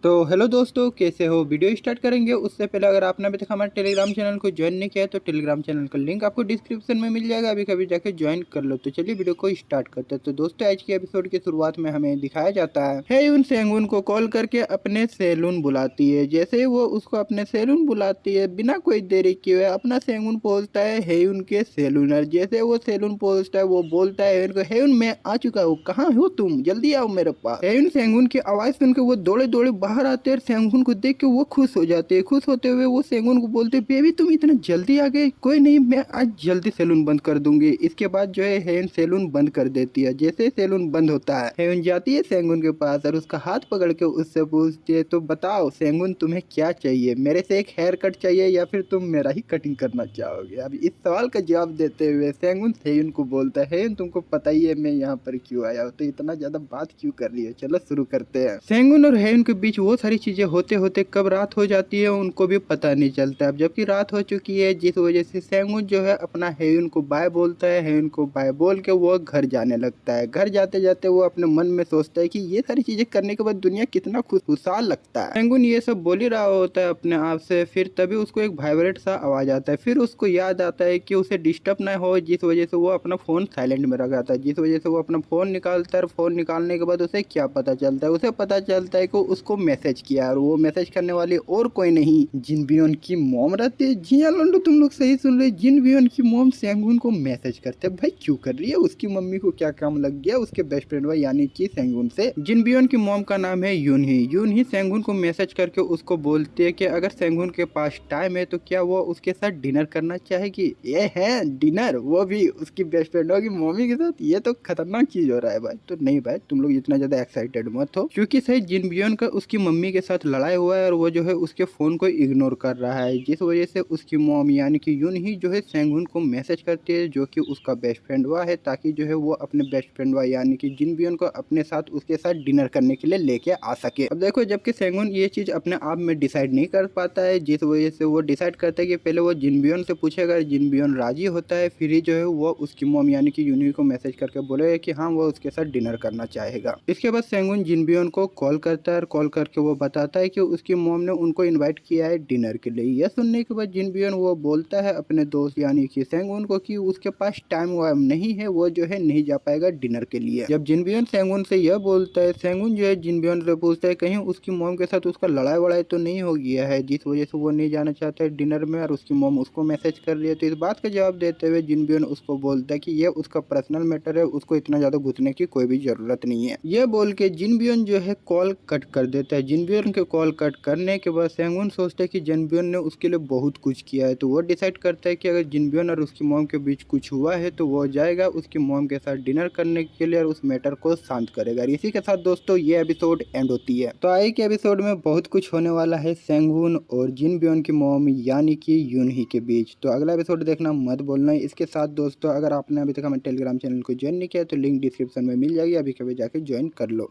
तो हेलो दोस्तों, कैसे हो। वीडियो स्टार्ट करेंगे उससे पहले अगर आपने अभी तक हमारे टेलीग्राम चैनल को ज्वाइन नहीं किया है तो टेलीग्राम चैनल का लिंक आपको डिस्क्रिप्शन में मिल जाएगा, अभी कभी जाके ज्वाइन कर लो। तो चलिए वीडियो को स्टार्ट करते हैं। तो दोस्तों आज की एपिसोड की शुरुआत में हमें दिखाया जाता है हेयुन सेंगुन को कॉल करके अपने सैलून बुलाती है। जैसे वो उसको अपने सैलून बुलाती है, बिना कोई देरी किए अपना सेंगुन पहुंचता है हेयुन के सैलूनर। जैसे वो सैलून पहुंचता है वो बोलता है हेयुन को, हेयुन मैं आ चुका हूँ, कहाँ हो तुम, जल्दी आओ मेरे पास। हेयुन सेंगुन की आवाज सुनकर वो दौड़े दौड़े बाहर आते हैं। सेंगुन को देख के वो खुश हो जाते हैं। खुश होते हुए वो सेंगुन को बोलते, बेबी तुम इतना जल्दी आ गए, कोई नहीं मैं आज जल्दी सैलून बंद कर दूंगी। इसके बाद जो है हेयुन सैलून बंद कर देती है। जैसे सैलून बंद होता है हेयुन जाती है सेंगुन के पास और उसका हाथ पकड़ के उससे पूछती है, तो बताओ सेंगुन तुम्हें क्या चाहिए, मेरे से एक हेयर कट चाहिए या फिर तुम मेरा ही कटिंग करना चाहोगे। अब इस सवाल का जवाब देते हुए सेंगुन हेयुन को बोलता है, हेयुन तुमको पता ही है मैं यहाँ पर क्यों आया हूँ, तो इतना ज्यादा बात क्यों कर रही है, चलो शुरू करते हैं। सेंगुन और हेयुन के बीच वो सारी चीजें होते होते कब रात हो जाती है उनको भी पता नहीं चलता। अब जबकि रात हो चुकी है, जिस वजह से सेंगुन जो है अपना हेयुन को बाय बोलता है। हेयुन को बाय बोल के वो घर जाने लगता है। घर जाते जाते वो अपने मन में सोचता है कि ये सारी चीजें करने के बाद दुनिया कितना खुशहाल लगता है। सेंगुन ये सब बोल ही रहा होता है अपने आप से, फिर तभी उसको एक वाइब्रेट सा आवाज आता है। फिर उसको याद आता है कि उसे डिस्टर्ब ना हो, जिस वजह से वो अपना फोन साइलेंट में रखाता है। जिस वजह से वो अपना फोन निकालता है। फोन निकालने के बाद उसे क्या पता चलता है, उसे पता चलता है कि उसको मैसेज किया, और वो मैसेज करने वाली और कोई नहीं जिनबियोन की मॉम रहती है। जी हाँ लोंडो, तुम लोग सही सुन रहे, जिनबियोन की मॉम सेंगुन को मैसेज करते हैं। भाई क्यों कर रही है, उसकी मम्मी को क्या काम लग गया उसके बेस्ट फ्रेंड यानी कि सेंगुन से। जिनबियोन की मॉम का नाम है यूनही सेंगुन को मैसेज करके उसको बोलती है कि अगर सेंगुन के पास टाइम है तो क्या वो उसके साथ डिनर करना चाहेगी। ये है डिनर, वो भी उसकी बेस्ट फ्रेंड की मम्मी के साथ, ये तो खतरनाक चीज हो रहा है भाई। तो नहीं भाई, तुम लोग इतना ज्यादा एक्साइटेड मत हो, क्योंकि सही जिनबियोन का उसकी मम्मी के साथ लड़ाई हुआ है और वो जो है उसके फोन को इग्नोर कर रहा है। जिस वजह से उसकी मॉम यानी कि यूनही जो है सेंगुन को मैसेज करती है, जो कि उसका बेस्ट फ्रेंड है, ताकि जो है वो अपने बेस्ट फ्रेंड यानी कि जिनबियोन को अपने साथ उसके साथ डिनर करने के लिए लेके आ सके। अब देखो, जबकि सेंगुन ये चीज अपने आप में डिसाइड नहीं कर पाता है, जिस वजह से वो डिसाइड करता है कि पहले वो जिनबियोन से पूछेगा। जिनबियोन राजी होता है, फिर ही जो है वो उसकी मॉम यानी कि यूनही को मैसेज करके बोलेगा कि हाँ वो उसके साथ डिनर करना चाहेगा। इसके बाद सेंगुन जिनबियोन को कॉल करता है और कॉल करके वो बताता है कि उसकी मॉम ने उनको इनवाइट किया है डिनर के लिए। यह सुनने के बाद जिनबियोन वो बोलता है अपने दोस्त यानी कि सेंगुन को कि उसके पास टाइम नहीं है, वो जो है नहीं जा पाएगा डिनर के लिए। जब जिनबियोन सेंगुन से यह बोलता है, सेंगुन जो है जिनबियोन से पूछता है कहीं उसकी मॉम के साथ उसका लड़ाई वड़ाई तो नहीं हो गया है, जिस वजह से वो नहीं जाना चाहता है डिनर में और उसकी मॉम उसको मैसेज कर रही है। तो इस बात का जवाब देते हुए जिनबियोन उसको बोलता है कि यह उसका पर्सनल मैटर है, उसको इतना ज्यादा घुसने की कोई भी जरूरत नहीं है। यह बोल के जिनबियोन जो है कॉल कट कर देता है। जिनबियोन के कॉल कट करने के बाद सेंगुन सोचता है कि जिनबियोन ने उसके लिए बहुत कुछ किया है, तो वो डिसाइड करता है कि अगर जिनबियोन और उसकी मॉम के बीच कुछ हुआ है तो वो जाएगा उसकी मॉम के साथ डिनर करने के लिए और उस मैटर को शांत करेगा। इसी के साथ दोस्तों ये एपिसोड एंड होती है। तो आगे के एपिसोड में बहुत कुछ होने वाला है सेंगुन और जिनबियोन की मॉम यानी कि यूनही के बीच। तो अगला एपिसोड देखना मत बोलना। इसके साथ दोस्तों अगर आपने अभी तक हमारे टेलीग्राम चैनल को ज्वाइन नहीं किया तो लिंक डिस्क्रिप्शन में मिल जाएगी, अभी कभी जाके ज्वाइन कर लो।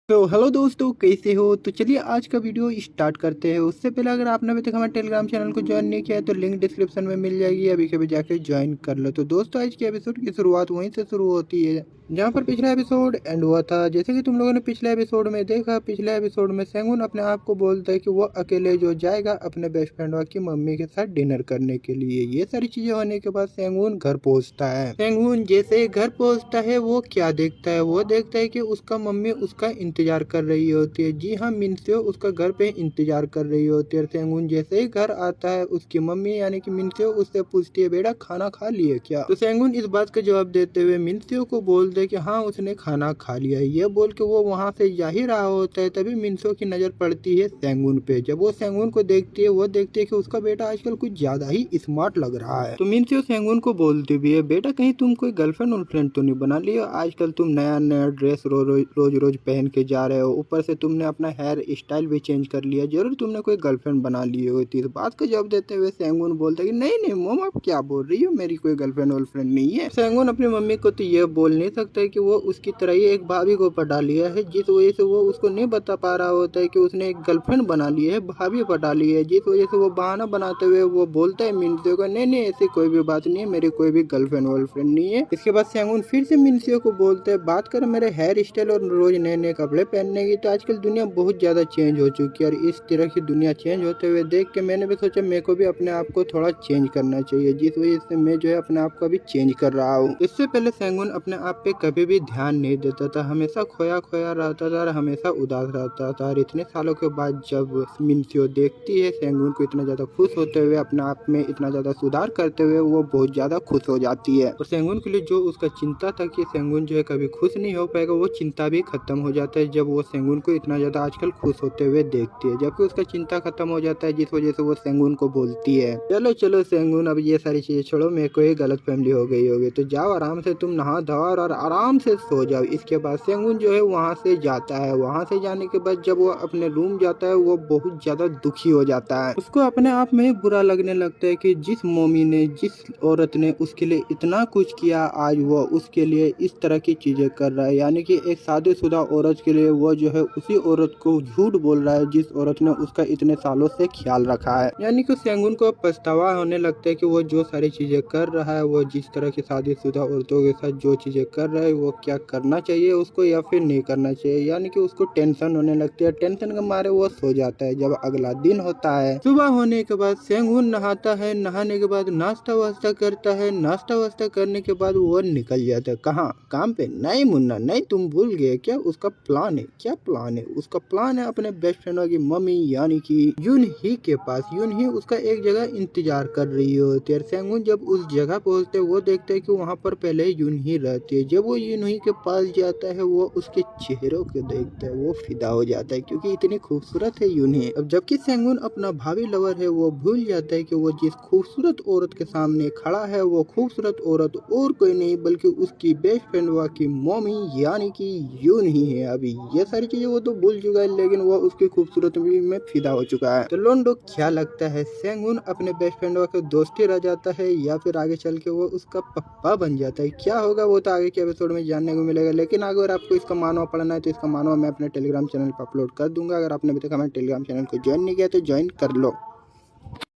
तो हेलो दोस्तों, कैसे हो। तो चलिए आज का वीडियो स्टार्ट करते हैं। उससे पहले अगर आपने अभी तक हमारे टेलीग्राम चैनल को ज्वाइन नहीं किया है तो लिंक डिस्क्रिप्शन में मिल जाएगी, अभी कभी जाके ज्वाइन कर लो। तो दोस्तों आज के एपिसोड की शुरुआत वहीं से शुरू होती है जहाँ पर पिछला एपिसोड एंड हुआ था। जैसे कि तुम लोगों ने पिछले एपिसोड में देखा, पिछले एपिसोड में सेंगुन अपने आप को बोलता है कि वो अकेले जो जाएगा अपने बेस्ट फ्रेंड की मम्मी के साथ डिनर करने के लिए। ये सारी चीजें होने के बाद सेंगुन घर पहुंचता है। सेंगुन जैसे घर पहुंचता है वो क्या देखता है, वो देखता है कि उसका मम्मी उसका इंतजार कर रही होती है। जी हाँ, मिनस्यो उसका घर पे इंतजार कर रही होती है। सेंगुन जैसे ही घर आता है उसकी मम्मी यानी कि मिनस्यो उससे पूछती है, बेटा खाना खा लिए क्या? तो सेंगुन इस बात का जवाब देते हुए मिनस्यो को बोलते है कि हाँ उसने खाना खा लिया। ये बोल के वो वहाँ से जा ही रहा होता है, तभी मिनस्यो की नजर पड़ती है सेंगुन पे। जब वो सेंगुन को देखती है, वो देखती है कि उसका बेटा आजकल कुछ ज्यादा ही स्मार्ट लग रहा है। तो मिनस्यो सेंगुन को बोलती भी है, बेटा कहीं तुम कोई गर्लफ्रेंड वर्लफ्रेंड तो नहीं बना लिया? आजकल तुम नया नया ड्रेस रोज रोज पहन के जा रहे हो, ऊपर से तुमने अपना हेयर स्टाइल भी चेंज कर लिया, जरूर तुमने कोई गर्लफ्रेंड बना ली होती। इस बात का जवाब देते हुए सेंगुन बोलता है कि नहीं नहीं मोम, आप क्या बोल रही हो, मेरी कोई गर्लफ्रेंड वर्लफ्रेंड नहीं है। सेंगुन अपनी मम्मी को तो ये बोल नहीं सकता कि वो उसकी तरह ही एक भाभी को पटा लिया है, जिस वजह से वो उसको नहीं बता पा रहा होता है कि उसने एक गर्लफ्रेंड बना ली है, भाभी पटा ली है, जिस वजह से वो बहाना बनाते हुए वो बोलता है मिनस्यो को, नहीं नहीं ऐसी कोई भी बात नहीं है, मेरी कोई भी गर्लफ्रेंड वर्लफ्रेंड नहीं है। इसके बाद सेंगुन फिर से मिनस्यो को बोलते हैं, बात कर मेरे हेयर स्टाइल और रोज नए नए कपड़े पहनने की, तो आजकल दुनिया बहुत ज्यादा चेंज हो चुकी है, और इस तरह की दुनिया चेंज होते हुए देख के मैंने भी सोचा मेरे को भी अपने आप को थोड़ा चेंज करना चाहिए, जिस वजह से मैं जो है अपने आप को भी चेंज कर रहा हूँ। इससे पहले सेंगुन अपने आप पे कभी भी ध्यान नहीं देता था, हमेशा खोया खोया रहता था और हमेशा उदास रहता था। और इतने सालों के बाद जब मिनस्यो देखती है सेंगुन को इतना ज्यादा खुश होते हुए, अपने आप में इतना ज्यादा सुधार करते हुए, वो बहुत ज्यादा खुश हो जाती है। और सेंगुन के लिए जो उसका चिंता था कि सेंगुन जो है कभी खुश नहीं हो पाएगा, वो चिंता भी खत्म हो जाता है जब वो सेंगुन को इतना ज्यादा आजकल खुश होते हुए देखती है, जबकि उसका चिंता खत्म हो जाता है, जिस वजह से वो सेंगुन को बोलती है, चलो चलो सेंगुन अब ये सारी चीजें छोड़ो, मेरे को एक गलत फैमिली हो गई होगी, तो जाओ आराम से तुम नहा धो और आराम से सो जाओ। इसके बाद सेंगुन जो है वहाँ से जाता है। वहाँ से जाने के बाद जब वो अपने रूम जाता है, वो बहुत ज्यादा दुखी हो जाता है। उसको अपने आप में ही बुरा लगने लगता है कि जिस मम्मी ने, जिस औरत ने उसके लिए इतना कुछ किया, आज वो उसके लिए इस तरह की चीजें कर रहा है, यानी कि एक शादीशुदा औरत के लिए वो जो है उसी औरत को झूठ बोल रहा है जिस औरत ने उसका इतने सालों से ख्याल रखा है। यानी कि सेंगुन को पछतावा होने लगता है कि वो जो सारी चीजें कर रहा है, वो जिस तरह की शादीशुदा औरतों के साथ जो चीजें कर रहा है, वो क्या करना चाहिए उसको या फिर नहीं करना चाहिए। यानी कि उसको टेंशन होने लगती है, टेंशन के मारे वो सो जाता है। जब अगला दिन होता है, सुबह होने के बाद सेंगुन नहाता है, नहाने के बाद नाश्ता वास्ता करता है, नाश्ता वास्ता करने के बाद वो निकल जाता है। कहाँ? काम पे? नहीं मुन्ना नहीं, तुम भूल गए क्या? उसका प्लान है। क्या प्लान है? उसका प्लान है अपने बेस्ट फ्रेंड की मम्मी यानी कि यूनही के पास। यूनही उसका एक जगह इंतजार कर रही होती है। सेंगुन जब उस जगह पहुंचते वो देखते हैं कि वहाँ पर पहले यूनही रहती है। जब वो यूनही के पास जाता है, वो उसके चेहरों को देखता है, वो फिदा हो जाता है क्योंकि इतनी खूबसूरत है यूनही। अब जबकि सेंगुन अपना भाभी लवर है, वो भूल जाता है कि वो जिस खूबसूरत औरत के सामने खड़ा है, वो खूबसूरत औरत और कोई नहीं बल्कि उसकी बेस्ट फ्रेंड की मम्मी यानी कि यूनही है। अभी ये सारी चीजें वो तो भूल चुका है, लेकिन वो उसकी खूबसूरती में फिदा हो चुका है। तो लोंडो क्या लगता है, सेंगुन अपने बेस्ट फ्रेंड के दोस्ती रह जाता है या फिर आगे चल के वो उसका पप्पा बन जाता है? क्या होगा वो तो आगे के एपिसोड में जानने को मिलेगा। लेकिन अगर आपको इसका मानवा पढ़ना है तो इसका मानवा मैं अपने टेलीग्राम चैनल पर अपलोड कर दूंगा। अगर आपने अभी तक हमारे टेलीग्राम चैनल को ज्वाइन नहीं किया तो ज्वाइन कर लो।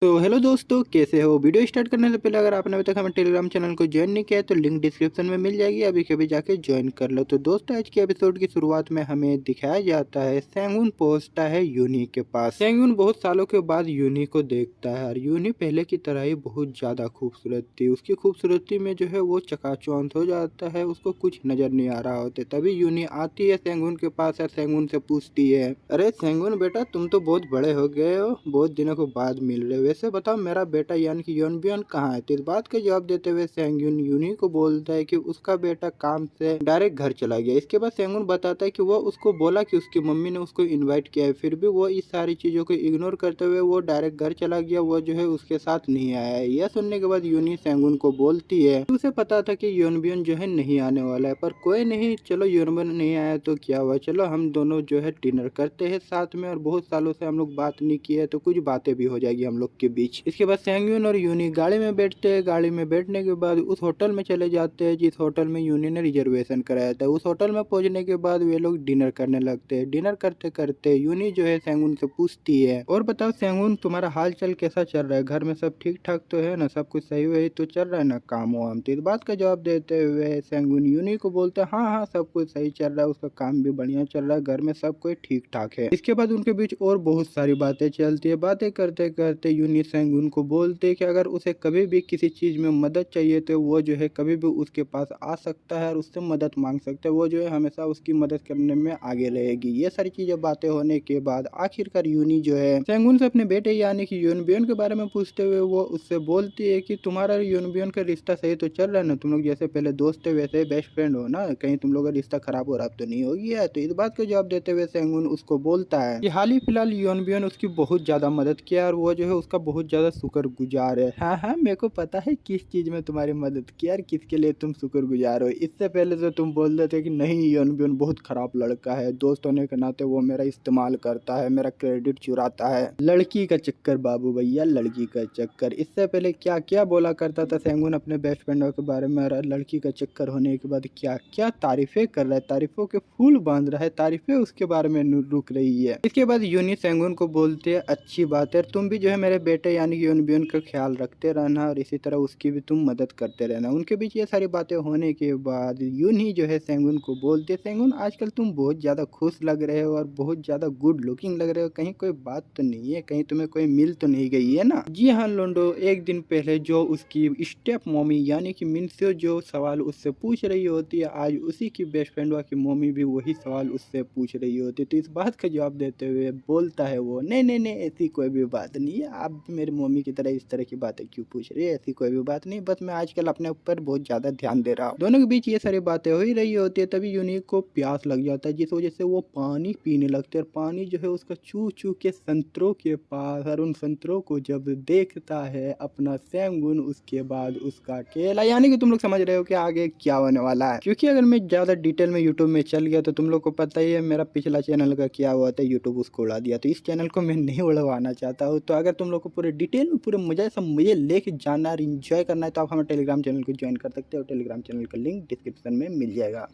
तो हेलो दोस्तों, कैसे हो? वीडियो स्टार्ट करने से पहले अगर आपने अभी तक हमारे टेलीग्राम चैनल को ज्वाइन नहीं किया है तो लिंक डिस्क्रिप्शन में मिल जाएगी, अभी कभी जाके ज्वाइन कर लो। तो दोस्तों आज के एपिसोड की शुरुआत में हमें दिखाया जाता है सेंगुन पहुंचता है यूनी के पास। सेंगुन बहुत सालों के बाद यूनी को देखता है और यूनी पहले की तरह ही बहुत ज्यादा खूबसूरत थी। उसकी खूबसूरती में जो है वो चकाचौंध हो जाता है, उसको कुछ नजर नहीं आ रहा होता। तभी यूनी आती है सेंगुन के पास और सेंगुन से पूछती है, अरे सेंगुन बेटा तुम तो बहुत बड़े हो गए हो, बहुत दिनों के बाद मिल रहे हो, वैसे बताओ मेरा बेटा यानी कि योनबियन कहाँ है? तो इस बात का जवाब देते हुए सेंगुन यूनी को बोलता है कि उसका बेटा काम से डायरेक्ट घर चला गया। इसके बाद सेंगुन बताता है कि वो उसको बोला कि उसकी मम्मी ने उसको इनवाइट किया है, फिर भी वो इस सारी चीजों को इग्नोर करते हुए वो डायरेक्ट घर चला गया, वो जो है उसके साथ नहीं आया है। यह सुनने के बाद यूनी सेंगुन को बोलती है, उसे पता था कि योनबियन जो है नहीं आने वाला है, पर कोई नहीं, चलो योनबियन नहीं आया तो क्या हुआ, चलो हम दोनों जो है डिनर करते हैं साथ में, और बहुत सालों से हम लोग बात नहीं किए तो कुछ बातें भी हो जाएगी हम लोग के बीच। इसके बाद सेंगुन और यूनी गाड़ी में बैठते हैं। गाड़ी में बैठने के बाद उस होटल में चले जाते हैं जिस होटल में यूनी ने रिजर्वेशन कराया था। उस होटल में पहुंचने के बाद वे लोग डिनर करने लगते हैं। डिनर करते करते यूनी जो है सेंगुन से पूछती है, और बताओ सेंगुन तुम्हारा हाल चाल कैसा चल रहा है, घर में सब ठीक ठाक तो है ना, सब कुछ सही वही तो चल रहा है ना, काम वाम? तो इस बात का जवाब देते हुए सेंगुन यूनी को बोलते हैं, हाँ हाँ सब कुछ सही चल रहा है, उसका काम भी बढ़िया चल रहा है, घर में सब कोई ठीक ठाक है। इसके बाद उनके बीच और बहुत सारी बातें चलती है। बातें करते करते यूनी यूनी सेंगुन को बोलते कि अगर उसे कभी भी किसी चीज़ में मदद चाहिए तो वो जो है कभी भी उसके पास आ सकता है और उससे मदद मांग सकता है। वो जो है हमेशा उसकी मदद करने में आगे रहेगी। ये सारी चीज़ें बातें होने के बाद आखिरकार यूनी जो है सेंगुन से अपने बेटे यानी कि यूनबियोन के बारे में पूछते हुए वो उससे बोलती है कि तुम्हारा यूनबियोन का रिश्ता सही तो चल रहा है ना, तुम लोग जैसे पहले दोस्त थे वैसे बेस्ट फ्रेंड हो ना, कहीं तुम लोग का रिश्ता खराब हो रहा तो नहीं हो गया है। तो इस बात का जवाब देते हुए सेंगुन उसको बोलता है कि हाल ही फिलहाल यूनबियोन उसकी बहुत ज्यादा मदद किया और वो जो है उसका बहुत ज्यादा शुक्रगुजार है। हाँ हाँ, मेरे को पता है किस चीज में तुम्हारी मदद की और किसके लिए तुम शुक्रगुजार हो। इससे पहले तो तुम बोल रहे थे कि नहीं यूनबियोन बहुत खराब लड़का है, दोस्त होने के नाते वो मेरा इस्तेमाल करता है, मेरा क्रेडिट चुराता है। लड़की का चक्कर बाबू भैया, लड़की का चक्कर। इससे पहले क्या क्या बोला करता था सेंगुन अपने बेस्ट फ्रेंडों के बारे में, और लड़की का चक्कर होने के बाद क्या क्या तारीफें कर रहा है, तारीफों के फूल बांध रहा है, तारीफें उसके बारे में रुक रही है। इसके बाद यूनी सेंगुन को बोलते है अच्छी बात है, तुम भी जो है मेरे बेटे यानी कि यूनबियोन का ख्याल रखते रहना और इसी तरह उसकी भी तुम मदद करते रहना। उनके बीच ये सारी बातें होने के बाद यूनी जो है सेंगुन को बोलते सेंगुन आजकल तुम बहुत ज्यादा खुश लग रहे हो और बहुत ज्यादा गुड लुकिंग लग रहे हो, कहीं कोई बात तो नहीं है, कहीं तुम्हें कोई मिल तो नहीं गई है ना। जी हाँ लोंडो, एक दिन पहले जो उसकी स्टेप मम्मी यानी कि मिनस्यो जो सवाल उससे पूछ रही होती है, आज उसी की बेस्ट फ्रेंड की मम्मी भी वही सवाल उससे पूछ रही होती है। तो इस बात का जवाब देते हुए बोलता है वो नहीं नहीं नहीं, ऐसी कोई भी बात नहीं है, आप भी मेरी मम्मी की तरह इस तरह की बातें क्यों पूछ रही है, ऐसी कोई भी बात नहीं, बस मैं आजकल अपने ऊपर बहुत ज्यादा ध्यान दे रहा हूँ। दोनों के बीच ये सारी बातें हो ही रही होती है, तभी यूनिक को प्यास लग जाता है जिस वजह से वो पानी पीने लगते हैं और पानी जो है उसका चू चू के संतरों के पास, और उन संतरों को जब देखता है अपना सेंगुन उसके बाद उसका केला, यानी कि तुम लोग समझ रहे हो कि आगे क्या होने वाला है। क्योंकि अगर मैं ज्यादा डिटेल में यूट्यूब में चल गया तो तुम लोग को पता ही है मेरा पिछला चैनल का क्या हुआ था, यूट्यूब उसको उड़ा दिया। तो इस चैनल को मैं नहीं उड़वाना चाहता हूँ। तो अगर तुम लोग को पूरे डिटेल में पूरे मजे से मुझे लेके जाना और इंजॉय करना है तो आप हमारे टेलीग्राम चैनल को ज्वाइन कर सकते हो। टेलीग्राम चैनल का लिंक डिस्क्रिप्शन में मिल जाएगा।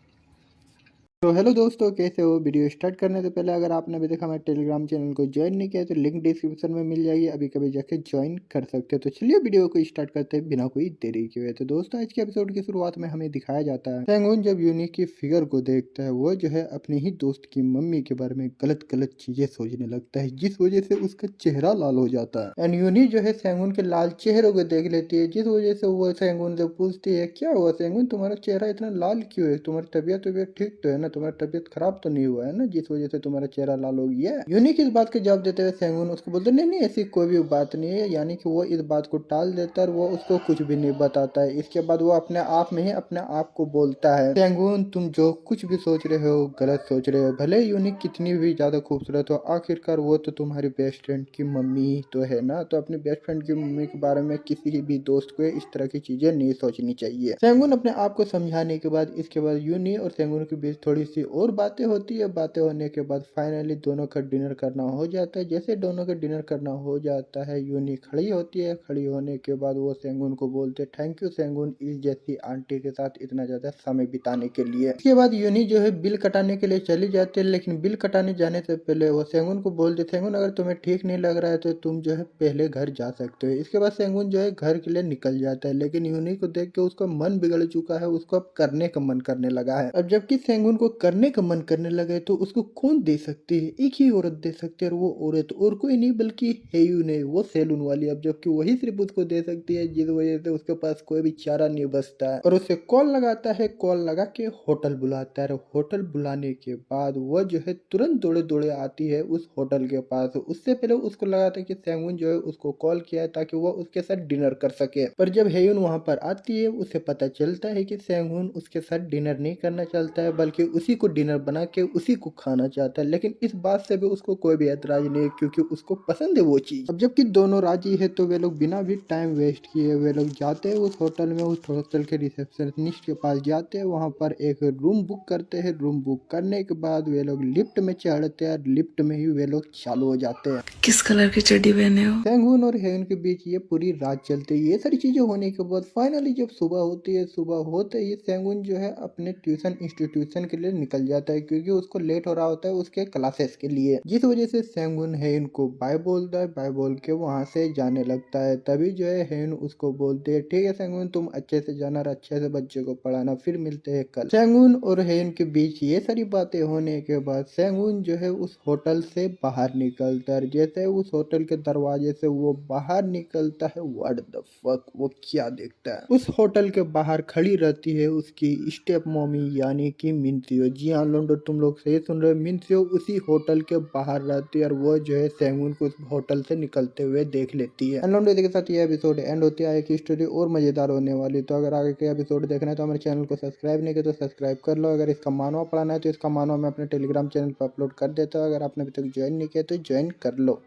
तो हेलो दोस्तों, कैसे हो। वीडियो स्टार्ट करने से पहले अगर आपने अभी तक हमारे टेलीग्राम चैनल को ज्वाइन नहीं किया तो लिंक डिस्क्रिप्शन में मिल जाएगी, अभी कभी जाके ज्वाइन कर सकते हो। तो चलिए वीडियो को स्टार्ट करते हैं बिना कोई देरी के हुए। तो दोस्तों आज के एपिसोड की शुरुआत में हमें दिखाया जाता है सेंगुन जब यूनिक की फिगर को देखता है, वो जो है अपने ही दोस्त की मम्मी के बारे में गलत गलत चीजें सोचने लगता है, जिस वजह से उसका चेहरा लाल हो जाता है। एंड यूनिक जो है सेंगुन के लाल चेहरों को देख लेती है, जिस वजह से वो सेंगुन से पूछती है क्या हुआ सेंगुन, तुम्हारा चेहरा इतना लाल क्यों है, तुम्हारी तबियत ठीक तो है ना, तुम्हारी तबियत खराब तो नहीं हुआ है ना, जिस वजह से तुम्हारा चेहरा लाल हो गया है। यूनिक इस बात का जवाब देते हुए सेंगुन उसको बोलते नहीं नहीं ऐसी कोई भी बात नहीं है, यानी कि वो इस बात को टाल देता है और वो उसको कुछ भी नहीं बताता है। इसके बाद वो अपने आप में ही अपने आप को बोलता है सेंगुन तुम जो कुछ भी सोच रहे हो गलत सोच रहे हो, भले यूनिक कितनी भी ज्यादा खूबसूरत हो, आखिरकार वो तो तुम्हारी बेस्ट फ्रेंड की मम्मी ही तो है ना, तो अपनी बेस्ट फ्रेंड की मम्मी के बारे में किसी भी दोस्त को इस तरह की चीजें नहीं सोचनी चाहिए। सेंगुन अपने आप को समझाने के बाद इसके बाद यूनी और सेंगुन के बीच थोड़ी सी और बातें होती है। बातें होने के बाद फाइनली दोनों का डिनर करना हो जाता है। जैसे दोनों का डिनर करना हो जाता है यूनी खड़ी होती है, खड़ी होने के बाद वो सेंगुन को बोलते थैंक यू सेंगुन इस जैसी आंटी के साथ इतना ज्यादा समय बिताने के लिए। इसके बाद यूनी जो है बिल कटाने के लिए चली जाती है, लेकिन बिल कटाने जाने से पहले वो सेंगुन को बोलते सेंगुन अगर तुम्हें ठीक नहीं लग रहा है तो तुम जो है पहले घर जा सकते हो। इसके बाद सेंगुन जो है घर के लिए निकल जाता है, लेकिन यूनी को देख के उसका मन बिगड़ चुका है, उसको अब करने का मन करने लगा है। अब जबकि सेंगुन को करने का मन करने लगे तो उसको कौन दे सकती है, एक ही औरत दे सकती है और वो औरत और कोई नहीं बल्कि हेयू ने, वो सैलून वाली। अब जबकि वही सिर्फ उसको दे सकती है, जिस वजह से उसके पास कोई भी चारा नहीं बचता है और उसे कॉल लगाता है, कॉल लगा के होटल बुलाता है। होटल बुलाने के बाद वो जो है तुरंत दौड़े दौड़े आती है उस होटल के पास। उससे पहले उसको लगा था कि सेंगुन जो है उसको कॉल किया है ताकि वो उसके साथ डिनर कर सके, पर जब हेयून वहां पर आती है उसे पता चलता है कि सेंगुन उसके साथ डिनर नहीं करना चाहता है, बल्कि उसी को डिनर बना के उसी को खाना चाहता है। लेकिन इस बात से भी उसको कोई भी ऐतराज नहीं है क्योंकि उसको पसंद है वो चीज। अब जबकि दोनों राजी है तो वे लोग बिना भी टाइम वेस्ट किए वे लोग जाते हैं उस होटल में, उस होटल के रिसेप्शनिस्ट के पास जाते हैं, वहां पर एक रूम बुक करते हैं। रूम बुक करने के बाद वे लोग लिफ्ट में चढ़ते हैं, लिफ्ट में ही वे लोग चालू हो जाते हैं। किस कलर की चड्डी पहने हो? सेंगुन और हेयुन के बीच ये पूरी रात चलती है। ये सारी चीजें होने के बाद फाइनली जब सुबह होती है, सुबह होते ही सेंगुन जो है अपने ट्यूशन इंस्टीट्यूशन के लिए लिए निकल जाता है क्योंकि उसको लेट हो रहा होता है उसके क्लासेस के लिए, जिस वजह से सेंगुन हेन को बाय बोलता है। बाय बोल के वहाँ से जाने लगता है। तभी जो है हेन उसको बोलते है ठीक है सेंगुन, तुम अच्छे से जाना और अच्छे से बच्चे को पढ़ाना, फिर मिलते हैं कल। सेंगुन और हेन के बीच ये सारी बातें होने के बाद सेंगुन जो है उस होटल से बाहर निकलता है। जैसे उस होटल के दरवाजे से वो बाहर निकलता है, व्हाट द फक, वो क्या देखता है, उस होटल के बाहर खड़ी रहती है उसकी स्टेप मम्मी यानी कि मिन्सियो। जी हाँ लोंडो, तुम लोग सही सुन रहे हो, मिन्सियो उसी होटल के बाहर रहती है और वो जो है सेंगुन को उस होटल से निकलते हुए देख लेती है। लोंडो के साथ ये एपिसोड एंड होती है, एक स्टोरी और मजेदार होने वाली। तो अगर आगे के एपिसोड देखना है तो हमारे चैनल को सब्सक्राइब नहीं किया तो सब्सक्राइब कर लो। अगर इसका मानवा पढ़ाना है तो इसका मानवा मैं अपने टेलीग्राम चैनल पर अपलोड कर देता हूँ। अगर आपने अभी तक ज्वाइन नहीं किया तो ज्वाइन कर लो।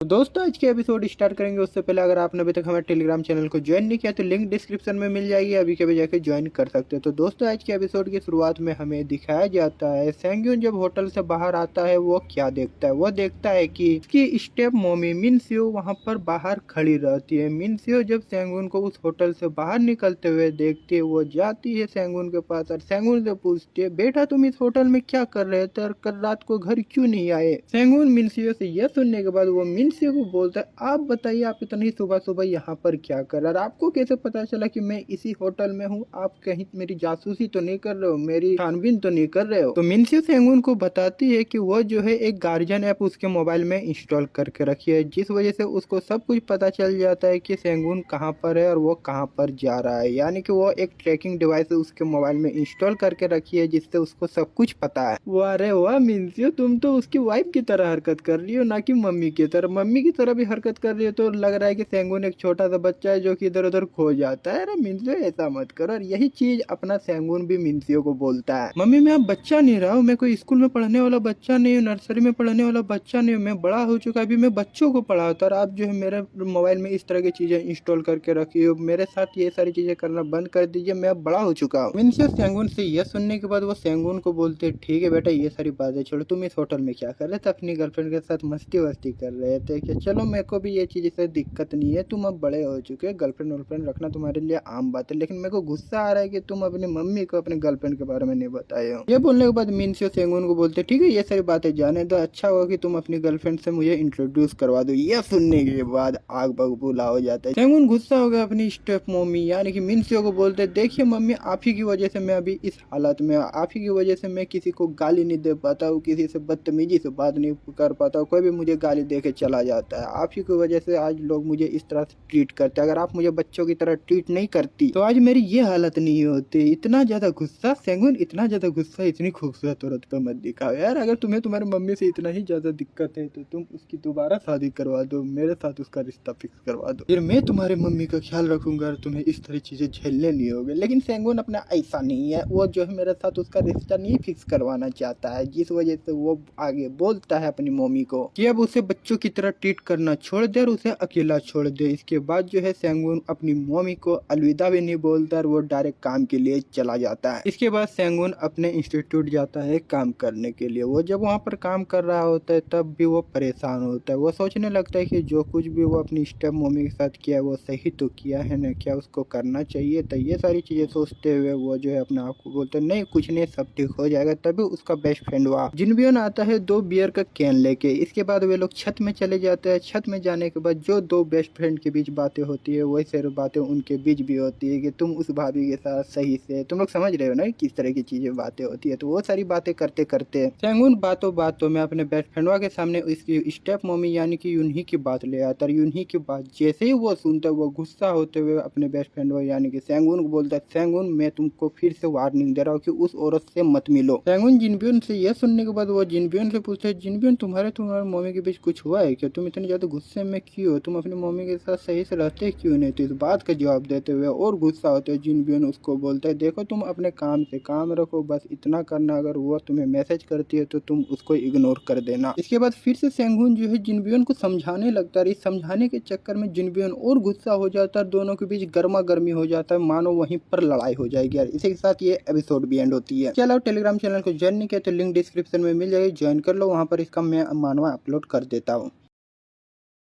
तो दोस्तों आज के एपिसोड स्टार्ट करेंगे उससे पहले अगर आपने अभी तक हमारे टेलीग्राम चैनल को ज्वाइन नहीं किया तो लिंक डिस्क्रिप्शन में मिल जाएगी, अभी के भी जाके ज्वाइन कर सकते हैं। तो दोस्तों आज के एपिसोड की शुरुआत में हमें दिखाया जाता है सेंग्यून जब होटल से बाहर आता है वो क्या देखता है। वो देखता है कि उसकी स्टेप मम्मी मिन्सियो वहाँ पर बाहर खड़ी रहती है। मिन्सियो जब सेंगुन को उस होटल से बाहर निकलते हुए देखती है वो जाती है सेंगुन के पास और सेंगुन से पूछती है बेटा तुम इस होटल में क्या कर रहे थे और कल रात को घर क्यों नहीं आए। सेंगुन मिन्सियो से यह सुनने के बाद वो मिन्सियो को बोलता है आप बताइए आप इतनी सुबह सुबह यहाँ पर क्या कर रहे, आपको कैसे पता चला कि मैं इसी होटल में हूँ, आप कहीं मेरी जासूसी तो नहीं कर रहे हो, मेरी छानबीन तो नहीं कर रहे हो। तो मिन्सियो सेंगुन को बताती है कि वो जो है एक गार्जियन ऐप उसके मोबाइल में इंस्टॉल करके रखी है, जिस वजह से उसको सब कुछ पता चल जाता है कि सेंगुन कहाँ पर है और वो कहाँ पर जा रहा है। यानी कि वो एक ट्रैकिंग डिवाइस उसके मोबाइल में इंस्टॉल करके रखी है जिससे उसको सब कुछ पता है। वाह रे वाह मिन्सियो, तुम तो उसकी वाइफ की तरह हरकत कर रही हो ना कि मम्मी की तरह। मम्मी की तरह भी हरकत कर रही है तो लग रहा है कि सेंगुन एक छोटा सा बच्चा है जो कि इधर उधर खो जाता है। अरे मिन्सियो ऐसा मत करो। और यही चीज अपना सेंगुन भी मिन्सियो को बोलता है मम्मी मैं अब बच्चा नहीं रहा हूँ, मैं कोई स्कूल में पढ़ने वाला बच्चा नहीं हूँ, नर्सरी में पढ़ने वाला बच्चा नहीं हूँ, मैं बड़ा हो चुका, अभी मैं बच्चों को पढ़ाता और आप जो है मेरे मोबाइल में इस तरह की चीजें इंस्टॉल करके रखी हो, मेरे साथ ये सारी चीजें करना बंद कर दीजिए, मैं अब बड़ा हो चुका हूँ। मिन्सियो सेंगुन से यह सुनने के बाद वो सेंगुन को बोलते ठीक है बेटा ये सारी बातें छोड़ो, तुम इस होटल में क्या कर रहे थे, अपनी गर्लफ्रेंड के साथ मस्ती वस्ती कर रहे थे क्या, चलो मेरे को भी ये चीज से दिक्कत नहीं है, तुम अब बड़े हो चुके हो, गर्लफ्रेंड वर्लफ्रेंड रखना तुम्हारे लिए आम बात है, लेकिन मेरे को गुस्सा आ रहा है कि तुम अपनी मम्मी को अपने गर्लफ्रेंड के बारे में नहीं बताए हो। ये बोलने के बाद मिन्सियो सेंगुन को बोलते ठीक है ये सारी बातें जाने दो, अच्छा होगा कि तुम अपनी गर्लफ्रेंड से मुझे इंट्रोड्यूस करवा दो। ये सुनने के बाद आग बबूला हो जाता है। सेंगुन गुस्सा हो गया अपनी स्टेप मम्मी यानी कि मिन्सियो को बोलते देखिए मम्मी आप ही की वजह से मैं अभी इस हालत में, आप ही की वजह से मैं किसी को गाली नहीं दे पाता हूँ, किसी से बदतमीजी से बात नहीं कर पाता हूँ, कोई भी मुझे गाली दे के चला जाता है, आप ही की वजह से आज लोग मुझे इस तरह से ट्रीट करते हैं, अगर आप मुझे बच्चों की तरह ट्रीट नहीं करती तो आज मेरी ये हालत नहीं होती। इतना ज्यादा गुस्सा सेंगुन, इतना ज्यादा गुस्सा इतनी खूबसूरत औरत पे मत दिखाओ यार, अगर तुम्हें तुम्हारी मम्मी से इतना ही ज्यादा दिक्कत है तो तुम उसकी दोबारा शादी करवा दो, मेरे साथ उसका रिश्ता फिक्स करवा दो, फिर मैं तुम्हारे मम्मी का ख्याल रखूंगा और तुम्हें इस तरह चीजें झेलने नहीं होगी। लेकिन सेंगुन अपना ऐसा नहीं है, वो जो है मेरे साथ उसका रिश्ता नहीं फिक्स करवाना चाहता है, जिस वजह से वो आगे बोलता है अपनी मम्मी को कि अब उसे बच्चों की तरह ट्रीट करना छोड़ दे और उसे अकेला छोड़ दे। इसके बाद जो है सेंगुन अपनी मम्मी को अलविदा भी नहीं बोलता और वो डायरेक्ट काम के लिए चला जाता है। इसके बाद सेंगुन अपने इंस्टीट्यूट जाता है काम करने के लिए। वो जब वहाँ पर काम कर रहा होता है तब भी वो परेशान होता है, वो सोचने लगता है कि जो कुछ भी वो अपनी स्टेप मम्मी के साथ किया है वो सही तो किया है ना, क्या उसको करना चाहिए था। ये सारी चीजें सोचते हुए वो जो है अपने आप को बोलते है नहीं कुछ नहीं सब ठीक हो जाएगा। तभी उसका बेस्ट फ्रेंड वहाँ जिनबियोन आता है 2 बियर का कैन लेके। इसके बाद वे लोग छत में चले जाते हैं। छत में जाने के बाद जो 2 बेस्ट फ्रेंड के बीच बातें होती है वही सारी बातें उनके बीच भी होती है कि तुम उस भाभी के साथ सही से, तुम लोग समझ रहे हो ना किस तरह की चीजें बातें होती है। तो वो सारी बातें करते करते सेंगुन बातों में अपने बेस्ट फ्रेंडवा के सामने इसकी स्टेप मम्मी यानी कि यूनही की बात ले आता है। यूनही की बात जैसे ही वो सुनता है वो गुस्सा होते हुए अपने बेस्ट फ्रेंड यानी कि सेंगुन को बोलता है सेंगुन मैं तुमको फिर से वार्निंग दे रहा हूँ कि उस औरत से मत मिलो। सेंगुन जिनबियोन से यह सुनने के बाद वो जिनबियोन से पूछते है जिनबियोन तुम्हारे मम्मी के बीच कुछ हुआ है क्या, तुम इतने ज्यादा गुस्से में क्यों हो, तुम अपनी मम्मी के साथ सही से रहते क्यों नहीं। तो इस बात का जवाब देते हुए और गुस्सा होते हुए जिनबियोन उसको बोलता है देखो तुम अपने काम से काम रखो, बस इतना करना, अगर वो तुम्हें मैसेज करती है तो तुम उसको इग्नोर कर देना। इसके बाद फिर से सेंगुन जो है जिनबियोन को समझाने लगता है। इस समझाने के चक्कर में जिनबियोन और गुस्सा हो जाता है, दोनों के बीच गर्मा गर्मी हो जाता है, मानो वहीं पर लड़ाई हो जाएगी यार। इसी के साथ ये एपिसोड भी एंड होती है। चलो टेलीग्राम चैनल को ज्वाइन नहीं किया तो लिंक डिस्क्रिप्शन में मिल जाएगी, ज्वाइन कर लो, वहाँ पर इसका मैं मानवा अपलोड कर देता हूँ।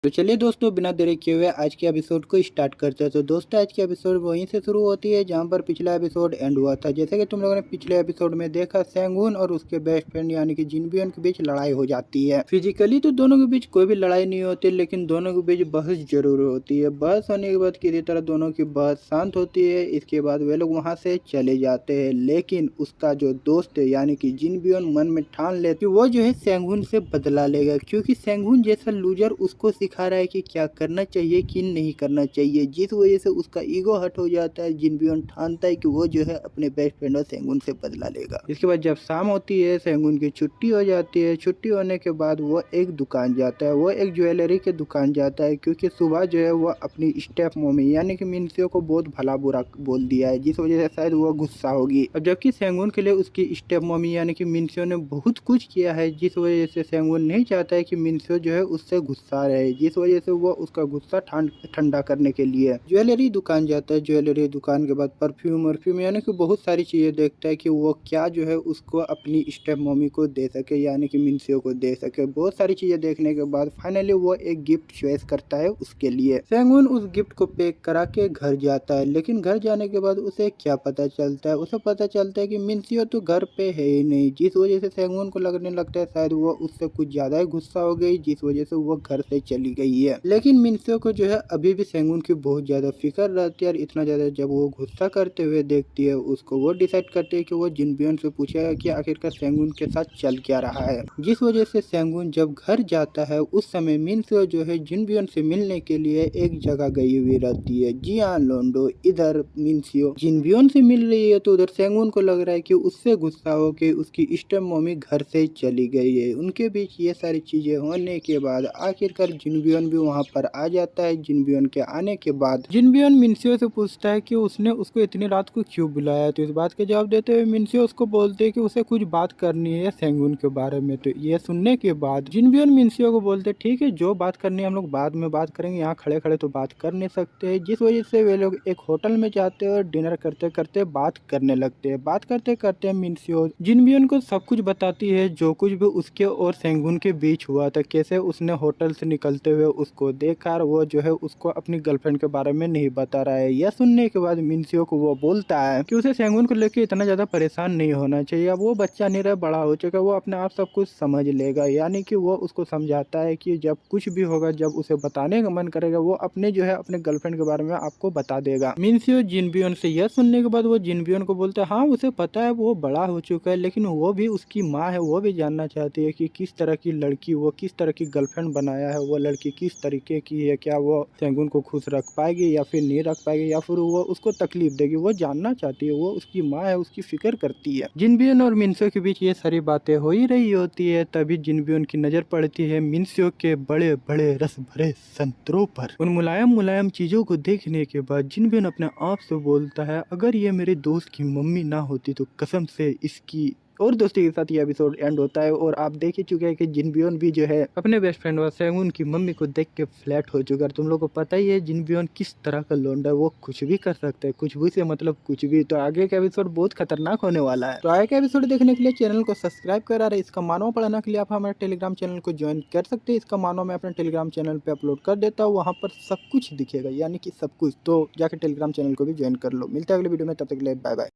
तो चलिए दोस्तों, बिना देरी किए हुए आज के एपिसोड को स्टार्ट करते हैं। तो दोस्तों, आज की एपिसोड वहीं से शुरू होती है जहां पर पिछला एपिसोड एंड हुआ था। जैसे कि तुम लोगों ने पिछले एपिसोड में देखा, सेंगुन और उसके बेस्ट फ्रेंड यानी कि जिनबियन के बीच लड़ाई हो जाती है। फिजिकली तो दोनों के बीच कोई भी लड़ाई नहीं होती, लेकिन दोनों के बीच बहस जरूर होती है। बहस होने के बाद किसी तरह दोनों की बहस शांत होती है। इसके बाद वे लोग वहाँ से चले जाते हैं, लेकिन उसका जो दोस्त है यानी कि जिनबियन मन में ठान ले कि वो जो है सेंगुन से बदला लेगा, क्योंकि सेंगुन जैसा लूजर उसको सिखा रहा है कि क्या करना चाहिए कि नहीं करना चाहिए, जिस वजह से उसका ईगो हट हो जाता है। जिनबियन ठानता है कि वो जो है अपने बेस्ट फ्रेंड और सेंगुन से बदला लेगा। इसके बाद जब शाम होती है, सेंगुन की छुट्टी हो जाती है। छुट्टी होने के बाद वो एक दुकान जाता है, वो एक ज्वेलरी के दुकान जाता है, क्योंकि सुबह जो है वो अपनी स्टेप मम्मी यानी कि मिनसियो को बहुत भला बुरा बोल दिया है, जिस वजह से शायद वो गुस्सा होगी। और जबकि सेंगुन के लिए उसकी स्टेप मम्मी यानी कि मिनसियो ने बहुत कुछ किया है, जिस वजह से सेंगुन नहीं चाहता है कि मिनसियो जो है उससे गुस्सा रहे, जिस वजह से वो उसका गुस्सा ठंडा करने के लिए ज्वेलरी दुकान जाता है। ज्वेलरी दुकान के बाद परफ्यूम यानी कि बहुत सारी चीजें देखता है कि वो क्या जो है उसको अपनी स्टेप मम्मी को दे सके यानी कि मिनसियो को दे सके। बहुत सारी चीजें देखने के बाद फाइनली वो एक गिफ्ट चॉइस करता है उसके लिए। सेंगुन उस गिफ्ट को पैक करा के घर जाता है, लेकिन घर जाने के बाद उसे क्या पता चलता है, उसे पता चलता है कि मिनसियो तो घर पे है ही नहीं, जिस वजह से सेंगुन को लगने लगता है शायद वो उससे कुछ ज्यादा ही गुस्सा हो गई, जिस वजह से वो घर से चली गई है। लेकिन मिनसियो को जो है अभी भी सेंगुन की बहुत ज्यादा फिक्र रहती है, और इतना ज्यादा जब वो गुस्सा करते हुए देखती है उसको, वो डिसाइड करती है कि वो जिनबियन से पूछेगा कि आखिरकार सेंगुन के साथ चल क्या रहा है। जिस वजह से सेंगुन जब घर जाता है उस समय मिनसियो जो है जिनबियन से मिलने के लिए एक जगह गई हुई रहती है। जी हाँ लोंडो, इधर मिनसियो जिनबियन से मिल रही है, तो उधर सेंगुन को लग रहा है कि उससे गुस्सा होकर उसकी स्टेप मम्मी घर से चली गई है। उनके बीच ये सारी चीजें होने के बाद आखिरकार जिनबियन भी वहाँ पर आ जाता है। जिनबियन के आने के बाद जिनबियन मिनसियो से पूछता है कि उसने उसको इतनी रात को क्यों बुलाया, तो इस बात के जवाब देते हुए मिनसियो उसको बोलते हैं कि उसे कुछ बात करनी है सेंगुन के बारे में। तो ये सुनने के बाद जिनबियन मिनसियो को बोलते ठीक है, जो बात करनी है हम लोग बाद में बात करेंगे, यहाँ खड़े खड़े तो बात कर नहीं सकते हैं। जिस वजह से वे लोग एक होटल में जाते हैं और डिनर करते करते बात करने लगते हैं। बात करते करते मिनसियो जिनबियन को सब कुछ बताती है, जो कुछ भी उसके और सेंगुन के बीच हुआ था, कैसे उसने होटल से निकलते हुए उसको देखा, वो जो है उसको अपनी गर्लफ्रेंड के बारे में नहीं बता रहा है। यह सुनने के बाद मिनसियो को वो बोलता है कि उसे सेंगुन को लेकर इतना ज्यादा परेशान नहीं होना चाहिए, अब वो बच्चा नहीं रहा, बड़ा हो चुका, वो अपने आप सब कुछ समझ लेगा। यानी कि वो उसको समझाता है कि जब कुछ भी होगा, जब उसे बताने का मन करेगा, वो अपने जो है अपने गर्लफ्रेंड के बारे में आपको बता देगा। मिनसियो जिनबियन से यह सुनने के बाद वो जिनबियन को बोलता है हाँ उसे पता है, वो बड़ा हो चुका है, लेकिन वो भी उसकी माँ है, वो भी जानना चाहती है कि किस तरह की लड़की, वो किस तरह की गर्लफ्रेंड बनाया है, वो लड़की किस तरीके की है, क्या वो सेंगुन को खुश रख पाएगी या फिर नहीं रख पाएगी, या फिर वो उसको तकलीफ देगी, वो जानना चाहती है। वो उसकी माँ है, उसकी फिक्र करती है। जिनबियन और मिनसियो के बीच ये सारी बातें हो ही रही होती है, तभी जिनबियन की नजर पड़ती है मिनसियो के बड़े बड़े रस भरे संतरों पर। उन मुलायम मुलायम चीजों को देखने के बाद जिनबियन अपने आप से बोलता है अगर ये मेरे दोस्त की मम्मी ना होती तो कसम से इसकी। और दोस्तों के साथ ये एपिसोड एंड होता है, और आप देख ही चुके हैं कि जिनबियन भी जो है अपने बेस्ट फ्रेंड और सेंगुन की मम्मी को देख के फ्लैट हो चुका है। तुम लोगों को पता ही है जिनबियन किस तरह का लौंडा है, वो कुछ भी कर सकता है, कुछ भी से मतलब कुछ भी। तो आगे का एपिसोड बहुत खतरनाक होने वाला है। तो आगे का एपिसोड देखने के लिए चैनल को सब्सक्राइब करा रहे, इसका मानव पढ़ाने के लिए आप हमारे टेलीग्राम चैनल को ज्वाइन कर सकते हैं। इसका मानव मैं अपने टेलीग्राम चैनल पे अपलोड कर देता हूँ, वहाँ पर सब कुछ दिखेगा, यानी कि सब कुछ। तो जाकर टेलीग्राम चैनल को भी ज्वाइन कर लो। मिलते हैं अगले वीडियो में, तब तक के लिए बाय बाय।